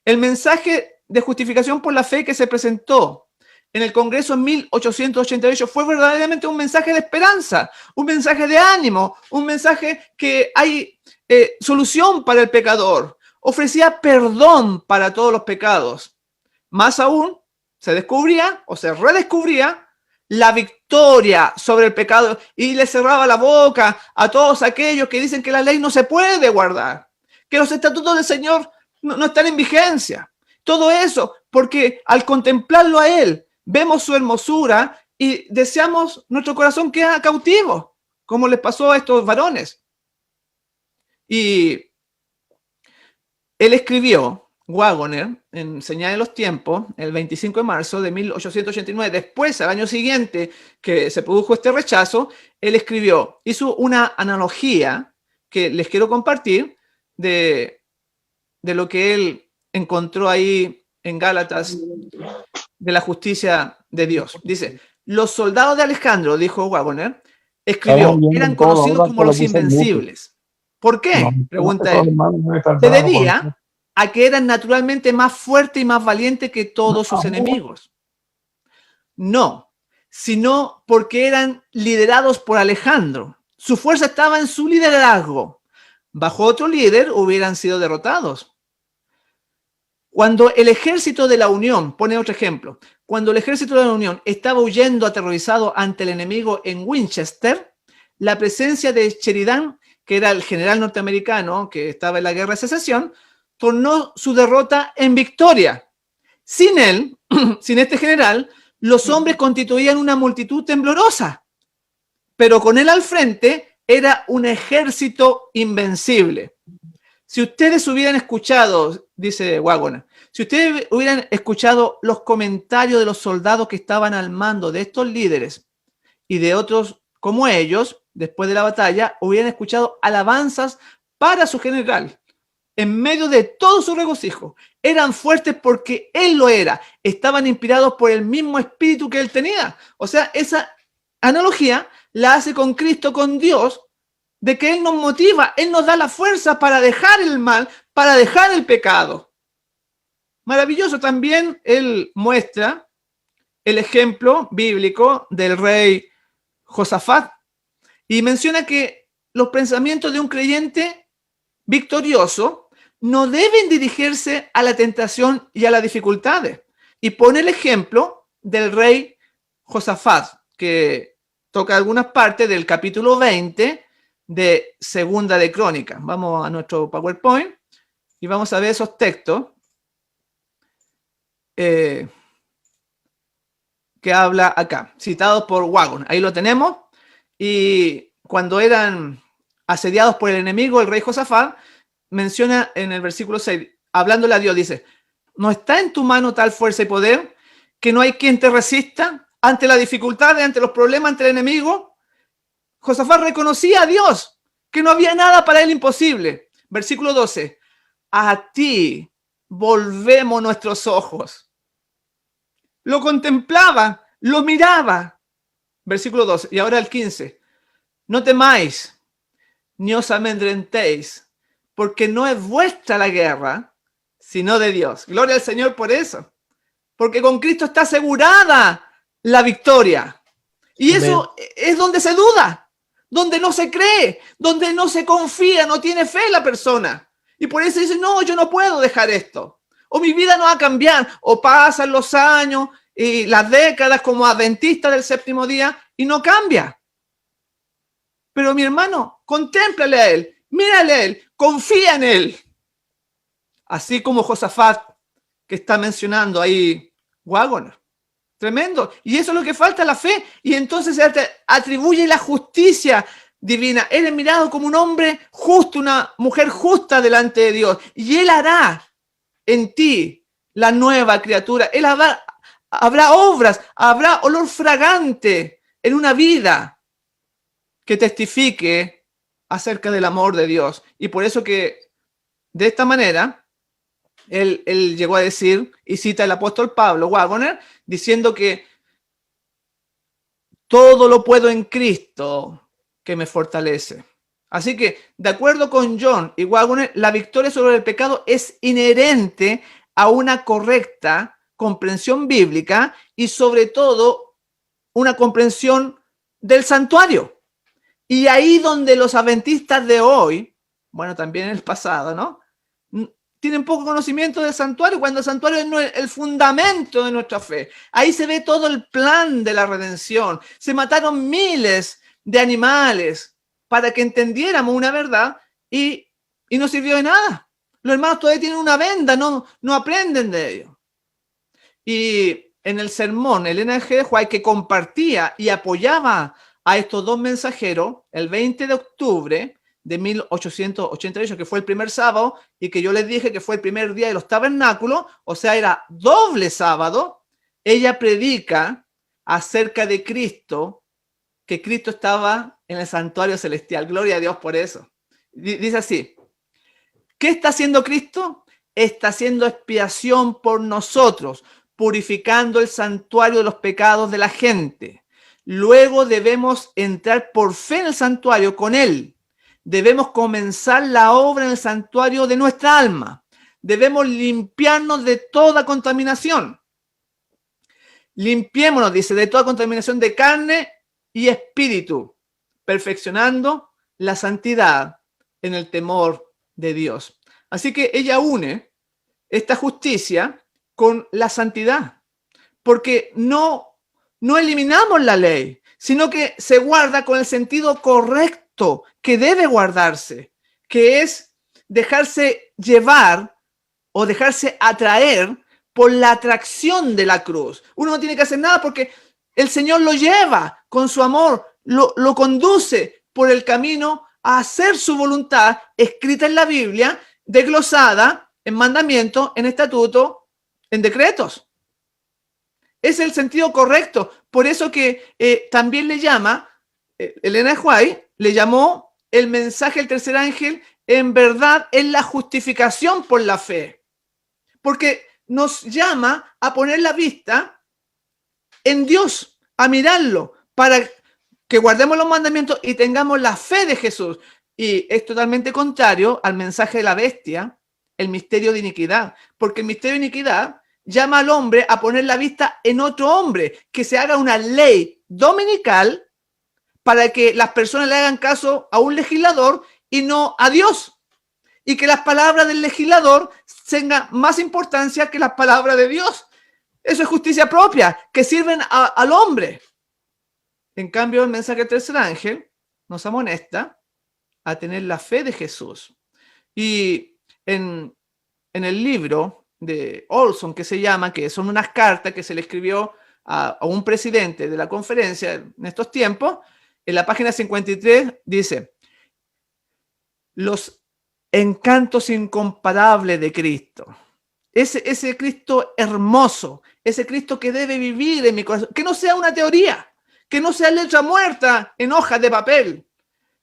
El mensaje de justificación por la fe que se presentó en el Congreso en 1888 fue verdaderamente un mensaje de esperanza, un mensaje de ánimo, un mensaje que hay solución para el pecador. Ofrecía perdón para todos los pecados. Más aún, se descubría o se redescubría la victoria sobre el pecado y le cerraba la boca a todos aquellos que dicen que la ley no se puede guardar, que los estatutos del Señor no están en vigencia. Todo eso porque al contemplarlo a Él, vemos su hermosura y deseamos, nuestro corazón queda cautivo, como les pasó a estos varones. Y él escribió, Waggoner, en Señales de los Tiempos, el 25 de marzo de 1889, después, al año siguiente que se produjo este rechazo, él escribió, hizo una analogía que les quiero compartir de lo que él encontró ahí en Gálatas de la justicia de Dios. Dice, los soldados de Alejandro, dijo Waggoner, escribió, eran conocidos como los invencibles. ¿Por qué? Pregunta él. Se debía a que eran naturalmente más fuertes y más valientes que todos sus enemigos. No, sino porque eran liderados por Alejandro. Su fuerza estaba en su liderazgo. Bajo otro líder hubieran sido derrotados. Cuando el ejército de la Unión, pone otro ejemplo, cuando el ejército de la Unión estaba huyendo aterrorizado ante el enemigo en Winchester, la presencia de Sheridan que era el general norteamericano que estaba en la guerra de secesión, tornó su derrota en victoria. Sin él, sin este general, los hombres constituían una multitud temblorosa, pero con él al frente era un ejército invencible. Si ustedes hubieran escuchado, dice Waggoner, si ustedes hubieran escuchado los comentarios de los soldados que estaban al mando de estos líderes y de otros como ellos, después de la batalla, hubieran escuchado alabanzas para su general. En medio de todo su regocijo, eran fuertes porque él lo era, estaban inspirados por el mismo espíritu que él tenía. O sea, esa analogía la hace con Cristo, con Dios, de que él nos motiva, él nos da la fuerza para dejar el mal, para dejar el pecado. Maravilloso. También él muestra el ejemplo bíblico del rey Josafat y menciona que los pensamientos de un creyente victorioso no deben dirigirse a la tentación y a las dificultades. Y pone el ejemplo del rey Josafat, que toca algunas partes del capítulo 20 de Segunda de Crónicas. Vamos a nuestro PowerPoint y vamos a ver esos textos que habla acá, citados por Waggoner. Ahí lo tenemos. Y cuando eran asediados por el enemigo, el rey Josafat menciona en el versículo 6, hablándole a Dios, dice: ¿no está en tu mano tal fuerza y poder que no hay quien te resista ante las dificultades, ante los problemas, ante el enemigo? Josafat reconocía a Dios, que no había nada para él imposible. Versículo 12, a ti volvemos nuestros ojos. Lo contemplaba, lo miraba. Versículo 12, y ahora el 15, no temáis, ni os amedrentéis, porque no es vuestra la guerra, sino de Dios. Gloria al Señor por eso. Porque con Cristo está asegurada la victoria. Y eso es donde se duda, donde no se cree, donde no se confía, no tiene fe la persona. Y por eso dice, no, yo no puedo dejar esto. O mi vida no va a cambiar. O pasan los años y las décadas como adventista del séptimo día y no cambia. Pero mi hermano, contémplale a él, mírale a él, confía en él. Así como Josafat, que está mencionando ahí Waggoner. Tremendo. Y eso es lo que falta, la fe. Y entonces se atribuye la justicia divina. Él es mirado como un hombre justo, una mujer justa delante de Dios. Y él hará en ti la nueva criatura. Él habrá obras, habrá olor fragante en una vida que testifique acerca del amor de Dios. Y por eso que de esta manera él llegó a decir, y cita el apóstol Pablo, Waggoner, diciendo que todo lo puedo en Cristo que me fortalece. Así que, de acuerdo con John y Waggoner, la victoria sobre el pecado es inherente a una correcta comprensión bíblica y sobre todo una comprensión del santuario. Y ahí donde los adventistas de hoy, bueno, también en el pasado, ¿no?, tienen poco conocimiento del santuario, cuando el santuario es el fundamento de nuestra fe. Ahí se ve todo el plan de la redención. Se mataron miles de animales para que entendiéramos una verdad y no sirvió de nada. Los hermanos todavía tienen una venda, no aprenden de ello. Y en el sermón, Elena G. White, que compartía y apoyaba a estos dos mensajeros, el 20 de octubre de 1888, que fue el primer sábado, y que yo les dije que fue el primer día de los tabernáculos, o sea, era doble sábado. Ella predica acerca de Cristo, que Cristo estaba en el santuario celestial. Gloria a Dios por eso. Dice así, ¿qué está haciendo Cristo? Está haciendo expiación por nosotros, purificando el santuario de los pecados de la gente. Luego debemos entrar por fe en el santuario con Él. Debemos comenzar la obra en el santuario de nuestra alma. Debemos limpiarnos de toda contaminación. Limpiémonos, dice, de toda contaminación de carne y espíritu, perfeccionando la santidad en el temor de Dios. Así que ella une esta justicia con la santidad, porque no eliminamos la ley, sino que se guarda con el sentido correcto correcto que debe guardarse, que es dejarse llevar o dejarse atraer por la atracción de la cruz. Uno no tiene que hacer nada porque el Señor lo lleva con su amor, lo conduce por el camino a hacer su voluntad escrita en la Biblia, desglosada en mandamientos, en estatutos, en decretos. Es el sentido correcto. Por eso que también le llama, Elena de White le llamó el mensaje del tercer ángel, en verdad es la justificación por la fe. Porque nos llama a poner la vista en Dios, a mirarlo, para que guardemos los mandamientos y tengamos la fe de Jesús. Y es totalmente contrario al mensaje de la bestia, el misterio de iniquidad. Porque el misterio de iniquidad llama al hombre a poner la vista en otro hombre, que se haga una ley dominical para que las personas le hagan caso a un legislador y no a Dios. Y que las palabras del legislador tengan más importancia que las palabras de Dios. Eso es justicia propia, que sirven al hombre. En cambio, el mensaje del tercer ángel nos amonesta a tener la fe de Jesús. Y en el libro de Olson, que se llama, que son unas cartas que se le escribió a un presidente de la conferencia en estos tiempos, en la página 53 dice: los encantos incomparables de Cristo. Ese Cristo hermoso, ese Cristo que debe vivir en mi corazón, que no sea una teoría, que no sea letra muerta en hojas de papel,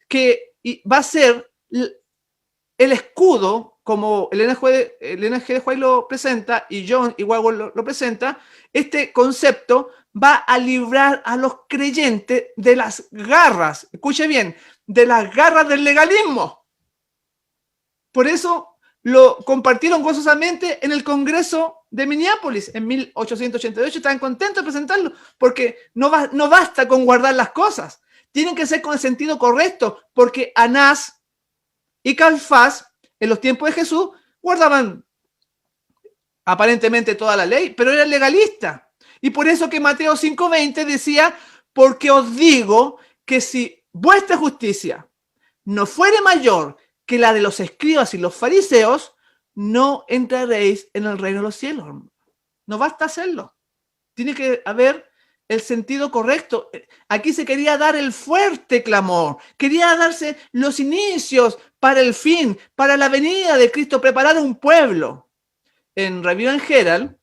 que va a ser el escudo, como Elena G. de White lo presenta y John igual lo presenta. Este concepto va a librar a los creyentes de las garras, escuche bien, de las garras del legalismo. Por eso lo compartieron gozosamente en el Congreso de Minneapolis en 1888. Estaban contentos de presentarlo porque no basta con guardar las cosas. Tienen que ser con el sentido correcto, porque Anás y Caifás en los tiempos de Jesús guardaban aparentemente toda la ley, pero eran legalistas. Y por eso que Mateo 5:20 decía: porque os digo que si vuestra justicia no fuere mayor que la de los escribas y los fariseos, no entraréis en el reino de los cielos. No basta hacerlo. Tiene que haber el sentido correcto. Aquí se quería dar el fuerte clamor. Quería darse los inicios para el fin, para la venida de Cristo, preparar un pueblo. En Review and Herald,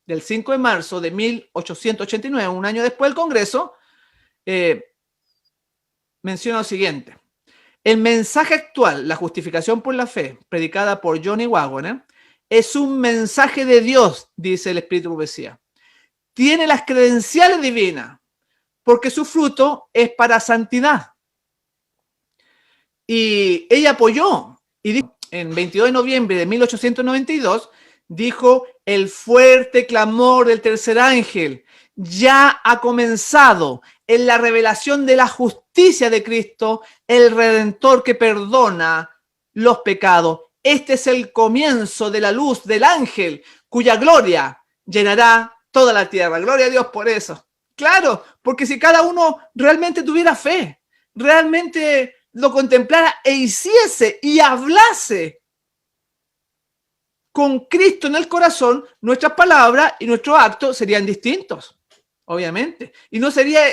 del 5 de marzo de 1889, un año después del Congreso, menciona lo siguiente: el mensaje actual, la justificación por la fe, predicada por Johnny Waggoner, es un mensaje de Dios, dice el Espíritu de Profecía. Tiene las credenciales divinas, porque su fruto es para santidad. Y ella apoyó, y dijo, en 22 de noviembre de 1892, dijo: el fuerte clamor del tercer ángel ya ha comenzado en la revelación de la justicia de Cristo, el Redentor que perdona los pecados. Este es el comienzo de la luz del ángel, cuya gloria llenará toda la tierra. Gloria a Dios por eso. Claro, porque si cada uno realmente tuviera fe, realmente lo contemplara e hiciese y hablase con Cristo en el corazón, nuestras palabras y nuestros actos serían distintos, obviamente. Y no sería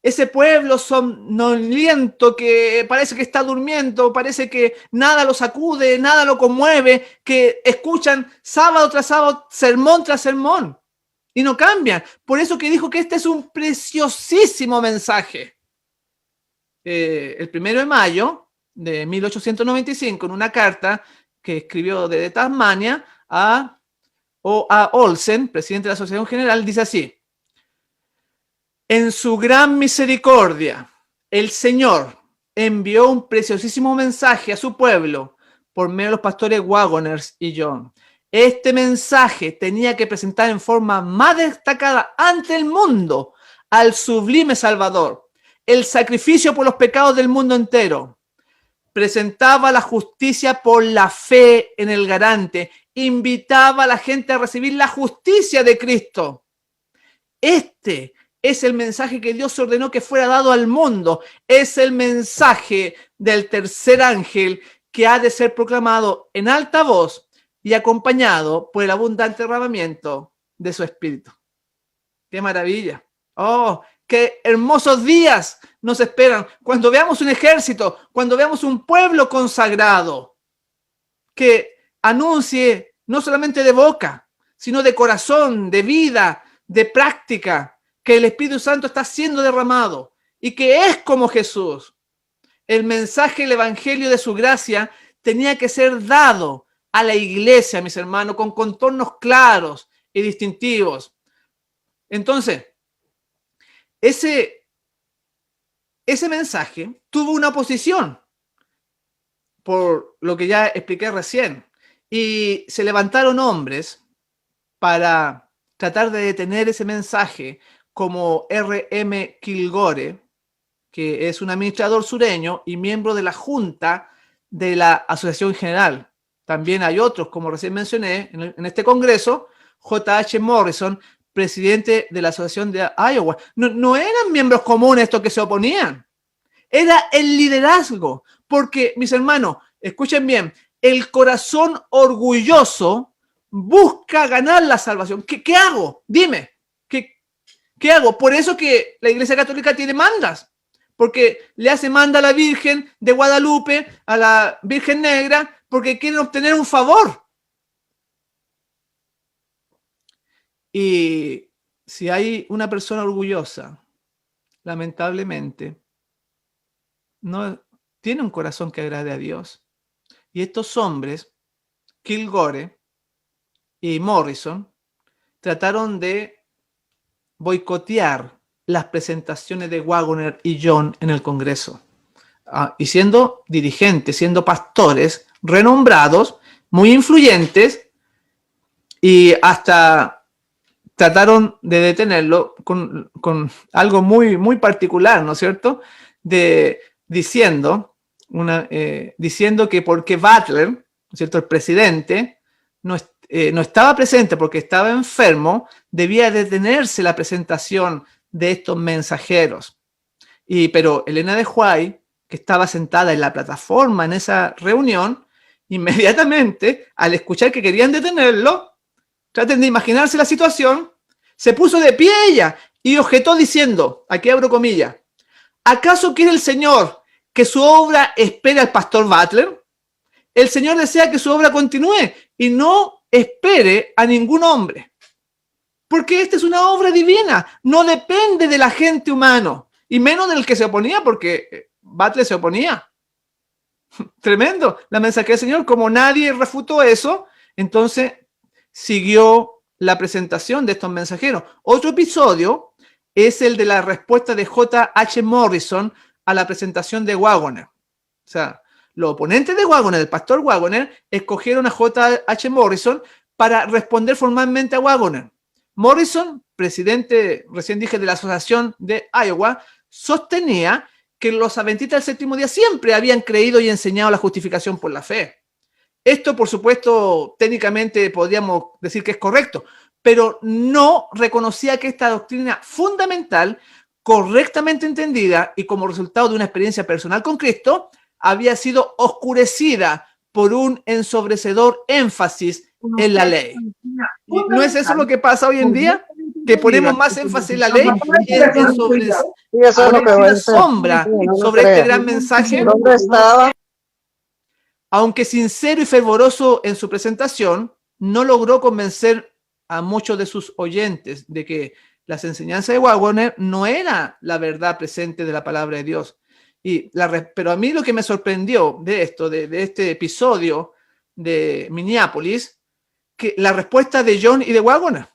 ese pueblo somnoliento que parece que está durmiendo, parece que nada lo sacude, nada lo conmueve, que escuchan sábado tras sábado, sermón tras sermón, y no cambian. Por eso que dijo que este es un preciosísimo mensaje. El 1 de mayo de 1895, en una carta que escribió desde Tasmania a Olsen, presidente de la Asociación General, dice así: en su gran misericordia, el Señor envió un preciosísimo mensaje a su pueblo por medio de los pastores Waggoner y John. Este mensaje tenía que presentar en forma más destacada ante el mundo al sublime Salvador, el sacrificio por los pecados del mundo entero. Presentaba la justicia por la fe en el garante, invitaba a la gente a recibir la justicia de Cristo. Este es el mensaje que Dios ordenó que fuera dado al mundo. Es el mensaje del tercer ángel que ha de ser proclamado en alta voz y acompañado por el abundante derramamiento de su espíritu. ¡Qué maravilla! ¡Oh, qué hermosos días nos esperan! Cuando veamos un ejército, cuando veamos un pueblo consagrado que anuncie no solamente de boca, sino de corazón, de vida, de práctica, que el Espíritu Santo está siendo derramado y que es como Jesús. El mensaje, el evangelio de su gracia tenía que ser dado a la iglesia, mis hermanos, con contornos claros y distintivos. Entonces, ese mensaje tuvo una oposición, por lo que ya expliqué recién, y se levantaron hombres para tratar de detener ese mensaje, como R.M. Kilgore, que es un administrador sureño y miembro de la Junta de la Asociación General. También hay otros, como recién mencioné, en este congreso, J.H. Morrison, presidente de la Asociación de Iowa. No eran miembros comunes estos que se oponían. Era el liderazgo. Porque, mis hermanos, escuchen bien, el corazón orgulloso busca ganar la salvación. ¿Qué hago? Dime, ¿qué hago? Por eso que la Iglesia Católica tiene mandas. Porque le hace manda a la Virgen de Guadalupe, a la Virgen Negra, porque quieren obtener un favor. Y si hay una persona orgullosa, lamentablemente, no tiene un corazón que agrade a Dios. Y estos hombres, Kilgore y Morrison, trataron de boicotear las presentaciones de Waggoner y John en el Congreso. Y siendo dirigentes, siendo pastores renombrados, muy influyentes, y hasta trataron de detenerlo con algo muy, muy particular, ¿no es cierto? Diciendo que porque Butler, ¿no es cierto?, el presidente, no estaba presente porque estaba enfermo, debía detenerse la presentación de estos mensajeros. Pero Elena de White, que estaba sentada en la plataforma en esa reunión, inmediatamente, al escuchar que querían detenerlo, traten de imaginarse la situación, se puso de pie ella y objetó diciendo, aquí abro comillas, ¿acaso quiere el Señor que su obra espere al pastor Butler? El Señor desea que su obra continúe y no espere a ningún hombre. Porque esta es una obra divina, no depende del agente humano, y menos del que se oponía, porque Butler se oponía. Tremendo, la mensajera del Señor, como nadie refutó eso, entonces siguió la presentación de estos mensajeros. Otro episodio es el de la respuesta de J.H. Morrison a la presentación de Waggoner. O sea, los oponentes de Waggoner, el pastor Waggoner, escogieron a J.H. Morrison para responder formalmente a Waggoner. Morrison, presidente, recién dije, de la Asociación de Iowa, sostenía que los adventistas del séptimo día siempre habían creído y enseñado la justificación por la fe. Esto, por supuesto, técnicamente podríamos decir que es correcto, pero no reconocía que esta doctrina fundamental, correctamente entendida y como resultado de una experiencia personal con Cristo, había sido oscurecida por un ensobrecedor énfasis en la ley. ¿Y no es eso lo que pasa hoy en día? Que ponemos más énfasis en la ley y en sombra sobre este gran mensaje. ¿Dónde estaba? Aunque sincero y fervoroso en su presentación, no logró convencer a muchos de sus oyentes de que las enseñanzas de Waggoner no era la verdad presente de la palabra de Dios. Pero a mí lo que me sorprendió de esto, de este episodio de Minneapolis, que la respuesta de John y de Waggoner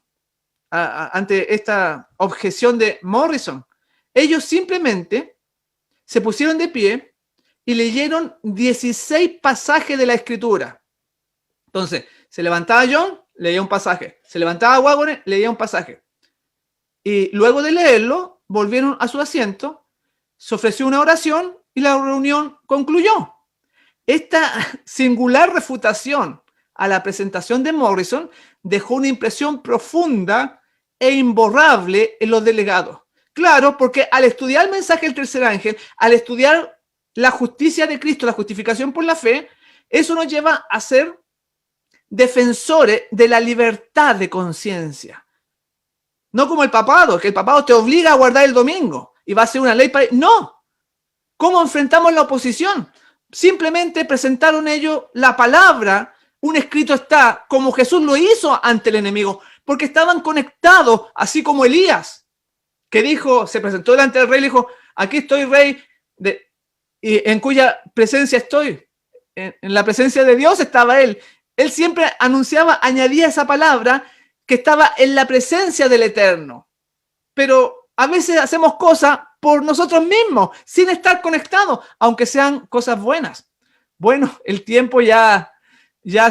ante esta objeción de Morrison, ellos simplemente se pusieron de pie y leyeron 16 pasajes de la Escritura. Entonces, se levantaba John, leía un pasaje. Se levantaba Waggoner, leía un pasaje. Y luego de leerlo, volvieron a su asiento, se ofreció una oración y la reunión concluyó. Esta singular refutación a la presentación de Morrison dejó una impresión profunda e imborrable en los delegados. Claro, porque al estudiar el mensaje del tercer ángel, al estudiar la justicia de Cristo, la justificación por la fe, eso nos lleva a ser defensores de la libertad de conciencia. No como el papado, que el papado te obliga a guardar el domingo y va a ser una ley para... No. ¿Cómo enfrentamos la oposición? Simplemente presentaron ellos la palabra, un escrito está, como Jesús lo hizo ante el enemigo, porque estaban conectados, así como Elías, que dijo, se presentó delante del rey y dijo, aquí estoy, rey, y en cuya presencia estoy. En la presencia de Dios estaba él. Él siempre anunciaba, añadía esa palabra, que estaba en la presencia del Eterno. Pero a veces hacemos cosas por nosotros mismos, sin estar conectados, aunque sean cosas buenas. Bueno, el tiempo ya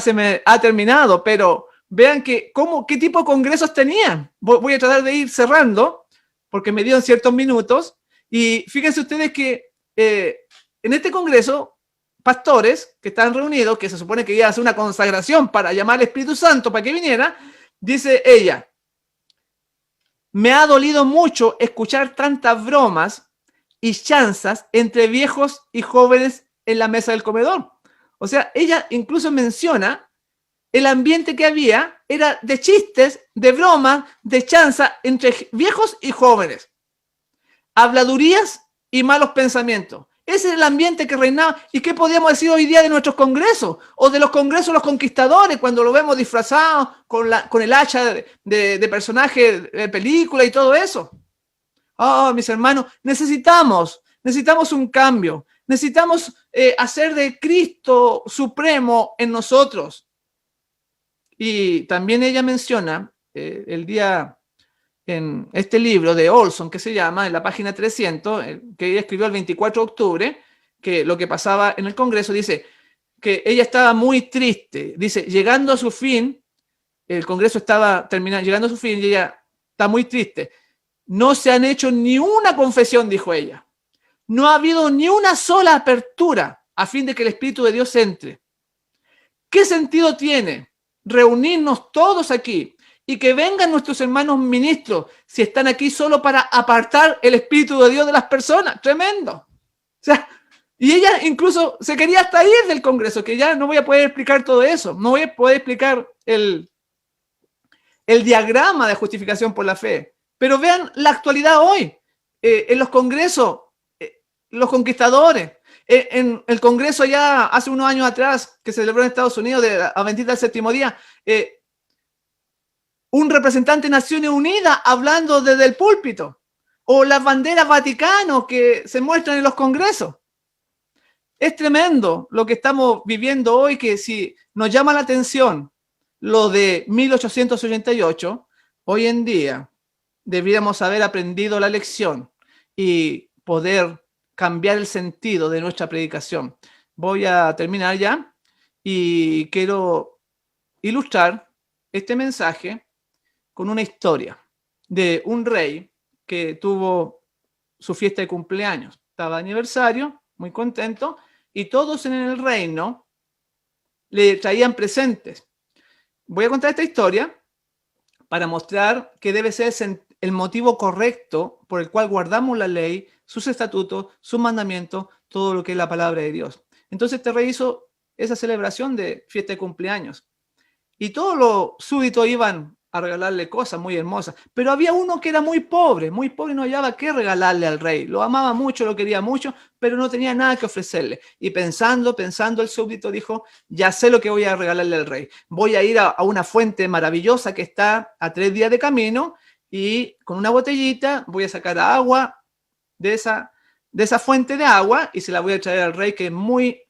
se me ha terminado, pero vean qué tipo de congresos tenían. Voy a tratar de ir cerrando, porque me dieron ciertos minutos, y fíjense ustedes que en este congreso, pastores que están reunidos, que se supone que iba a hacer una consagración para llamar al Espíritu Santo para que viniera, dice ella, me ha dolido mucho escuchar tantas bromas y chanzas entre viejos y jóvenes en la mesa del comedor. O sea, ella incluso menciona el ambiente que había era de chistes, de bromas, de chanza entre viejos y jóvenes. Habladurías y malos pensamientos. Ese es el ambiente que reinaba. ¿Y qué podríamos decir hoy día de nuestros congresos? O de los congresos de los conquistadores, cuando lo vemos disfrazados con el hacha de personaje de película y todo eso. Oh, mis hermanos, necesitamos un cambio. Necesitamos hacer de Cristo supremo en nosotros. Y también ella menciona en este libro de Olson, que se llama, en la página 300, que ella escribió el 24 de octubre, que lo que pasaba en el Congreso, dice que ella estaba muy triste. Dice, llegando a su fin, el Congreso estaba terminando, llegando a su fin, y ella está muy triste. No se han hecho ni una confesión, dijo ella. No ha habido ni una sola apertura a fin de que el Espíritu de Dios entre. ¿Qué sentido tiene reunirnos todos aquí y que vengan nuestros hermanos ministros si están aquí solo para apartar el Espíritu de Dios de las personas? Tremendo. O sea, y ella incluso se quería hasta ir del Congreso, que ya no voy a poder explicar todo eso. No voy a poder explicar el diagrama de justificación por la fe. Pero vean la actualidad hoy. En los congresos, los conquistadores, en el congreso ya hace unos años atrás, que se celebró en Estados Unidos, de Adventista del Séptimo Día, un representante de Naciones Unidas hablando desde el púlpito, o las banderas Vaticano que se muestran en los congresos. Es tremendo lo que estamos viviendo hoy, que si nos llama la atención lo de 1888, hoy en día deberíamos haber aprendido la lección y poder cambiar el sentido de nuestra predicación. Voy a terminar ya y quiero ilustrar este mensaje con una historia de un rey que tuvo su fiesta de cumpleaños. Estaba de aniversario, muy contento, y todos en el reino le traían presentes. Voy a contar esta historia para mostrar que debe ser el motivo correcto por el cual guardamos la ley, sus estatutos, sus mandamientos, todo lo que es la palabra de Dios. Entonces este rey hizo esa celebración de fiesta de cumpleaños. Y todos los súbditos iban a regalarle cosas muy hermosas. Pero había uno que era muy pobre y no hallaba qué regalarle al rey. Lo amaba mucho, lo quería mucho, pero no tenía nada que ofrecerle. Y pensando, el súbdito dijo, ya sé lo que voy a regalarle al rey. Voy a ir a una fuente maravillosa que está a 3 días de camino y con una botellita voy a sacar agua de esa fuente de agua y se la voy a traer al rey, que es muy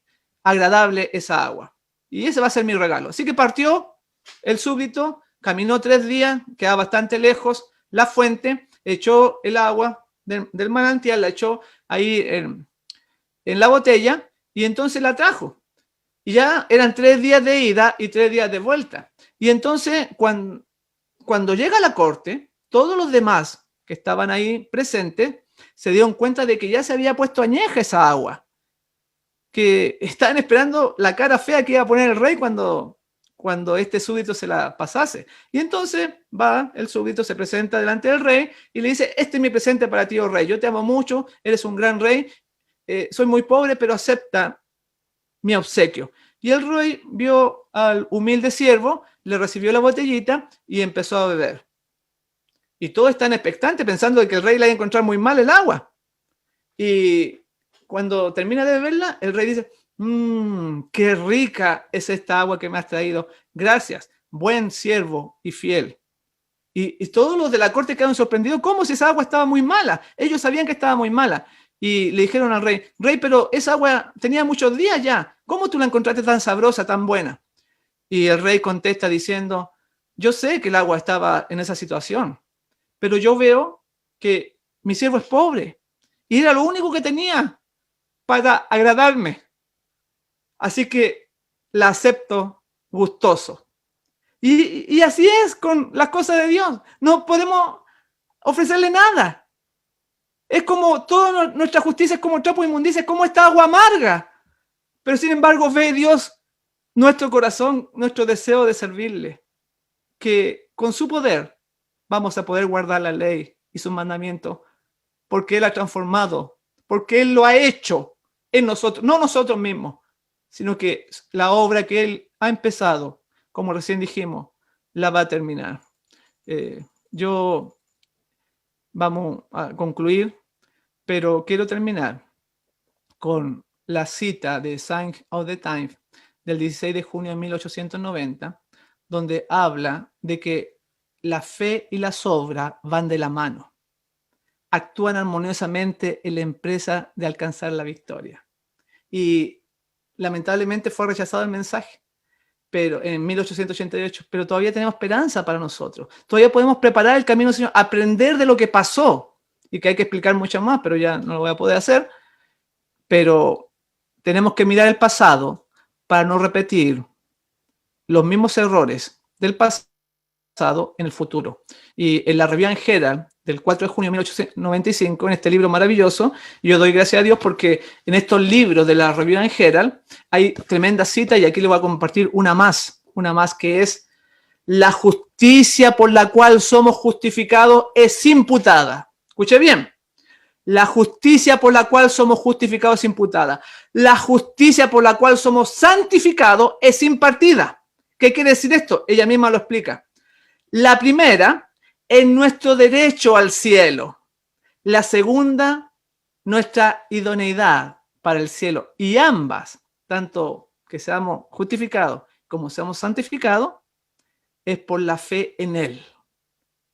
agradable esa agua. Y ese va a ser mi regalo. Así que partió el súbdito, caminó 3 días, quedaba bastante lejos la fuente, echó el agua del manantial, la echó ahí en la botella y entonces la trajo. Y ya eran 3 días de ida y 3 días de vuelta. Y entonces cuando llega a la corte, todos los demás que estaban ahí presentes se dieron cuenta de que ya se había puesto añeja esa agua, que estaban esperando la cara fea que iba a poner el rey cuando cuando este súbdito se la pasase. Y entonces va, el súbdito se presenta delante del rey y le dice, este es mi presente para ti, oh rey, yo te amo mucho, eres un gran rey, soy muy pobre, pero acepta mi obsequio. Y el rey vio al humilde siervo, le recibió la botellita y empezó a beber. Y todos están expectantes pensando de que el rey le iba a encontrar muy mal el agua. Y cuando termina de beberla, el rey dice, qué rica es esta agua que me has traído. Gracias, buen siervo y fiel. Y todos los de la corte quedaron sorprendidos. ¿Cómo si esa agua estaba muy mala? Ellos sabían que estaba muy mala. Y le dijeron al rey, rey, pero esa agua tenía muchos días ya. ¿Cómo tú la encontraste tan sabrosa, tan buena? Y el rey contesta diciendo, yo sé que el agua estaba en esa situación, pero yo veo que mi siervo es pobre y era lo único que tenía para agradarme. Así que la acepto gustoso. Y así es con las cosas de Dios. No podemos ofrecerle nada. Es como toda nuestra justicia, es como trapo de inmundicia, es como esta agua amarga. Pero sin embargo ve Dios nuestro corazón, nuestro deseo de servirle. Que con su poder vamos a poder guardar la ley y sus mandamientos. Porque Él ha transformado, porque Él lo ha hecho en nosotros, no nosotros mismos, sino que la obra que Él ha empezado, como recién dijimos, la va a terminar. Yo vamos a concluir, pero quiero terminar con la cita de Sign of the Times del 16 de junio de 1890, donde habla de que la fe y las obras van de la mano. Actúan armoniosamente en la empresa de alcanzar la victoria. Y lamentablemente fue rechazado el mensaje, pero en 1888, pero todavía tenemos esperanza para nosotros. Todavía podemos preparar el camino, Señor, aprender de lo que pasó, y que hay que explicar mucho más, pero ya no lo voy a poder hacer. Pero tenemos que mirar el pasado para no repetir los mismos errores del pasado en el futuro. Y en la Review and Herald del 4 de junio de 1895, en este libro maravilloso, yo doy gracias a Dios porque en estos libros de la Review and Herald hay tremendas citas y aquí le voy a compartir una más que es: la justicia por la cual somos justificados es imputada. Escuche bien. La justicia por la cual somos justificados es imputada. La justicia por la cual somos santificados es impartida. ¿Qué quiere decir esto? Ella misma lo explica. La primera es nuestro derecho al cielo. La segunda, nuestra idoneidad para el cielo. Y ambas, tanto que seamos justificados como seamos santificados, es por la fe en Él.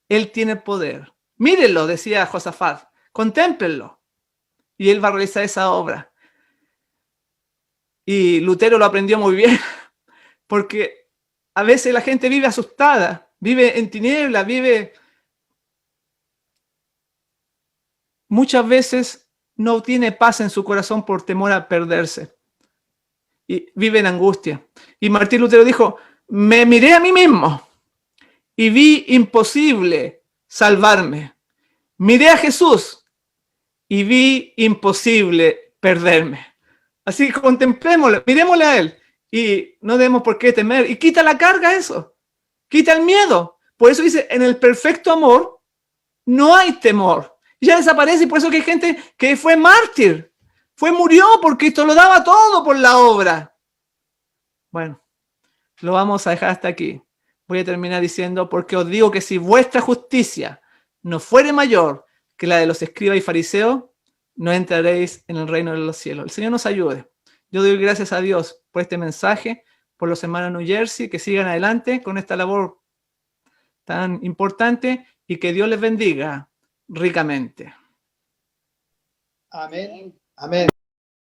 Él tiene poder. Mírenlo, decía Josafat. Contémplenlo. Y Él va a realizar esa obra. Y Lutero lo aprendió muy bien, porque a veces la gente vive asustada, vive en tinieblas, muchas veces no tiene paz en su corazón por temor a perderse. Y vive en angustia. Y Martín Lutero dijo, me miré a mí mismo y vi imposible salvarme. Miré a Jesús y vi imposible perderme. Así que contemplémoslo, miremosle a Él y no debemos por qué temer. Y quita la carga eso, quita el miedo. Por eso dice, en el perfecto amor no hay temor. Ya desaparece y por eso que hay gente que fue mártir, murió porque Cristo lo daba todo por la obra. Bueno, lo vamos a dejar hasta aquí. Voy a terminar diciendo, porque os digo que si vuestra justicia no fuere mayor que la de los escribas y fariseos, no entraréis en el reino de los cielos. El Señor nos ayude. Yo doy gracias a Dios por este mensaje, por los hermanos de New Jersey, que sigan adelante con esta labor tan importante y que Dios les bendiga ricamente. Amén. Amén.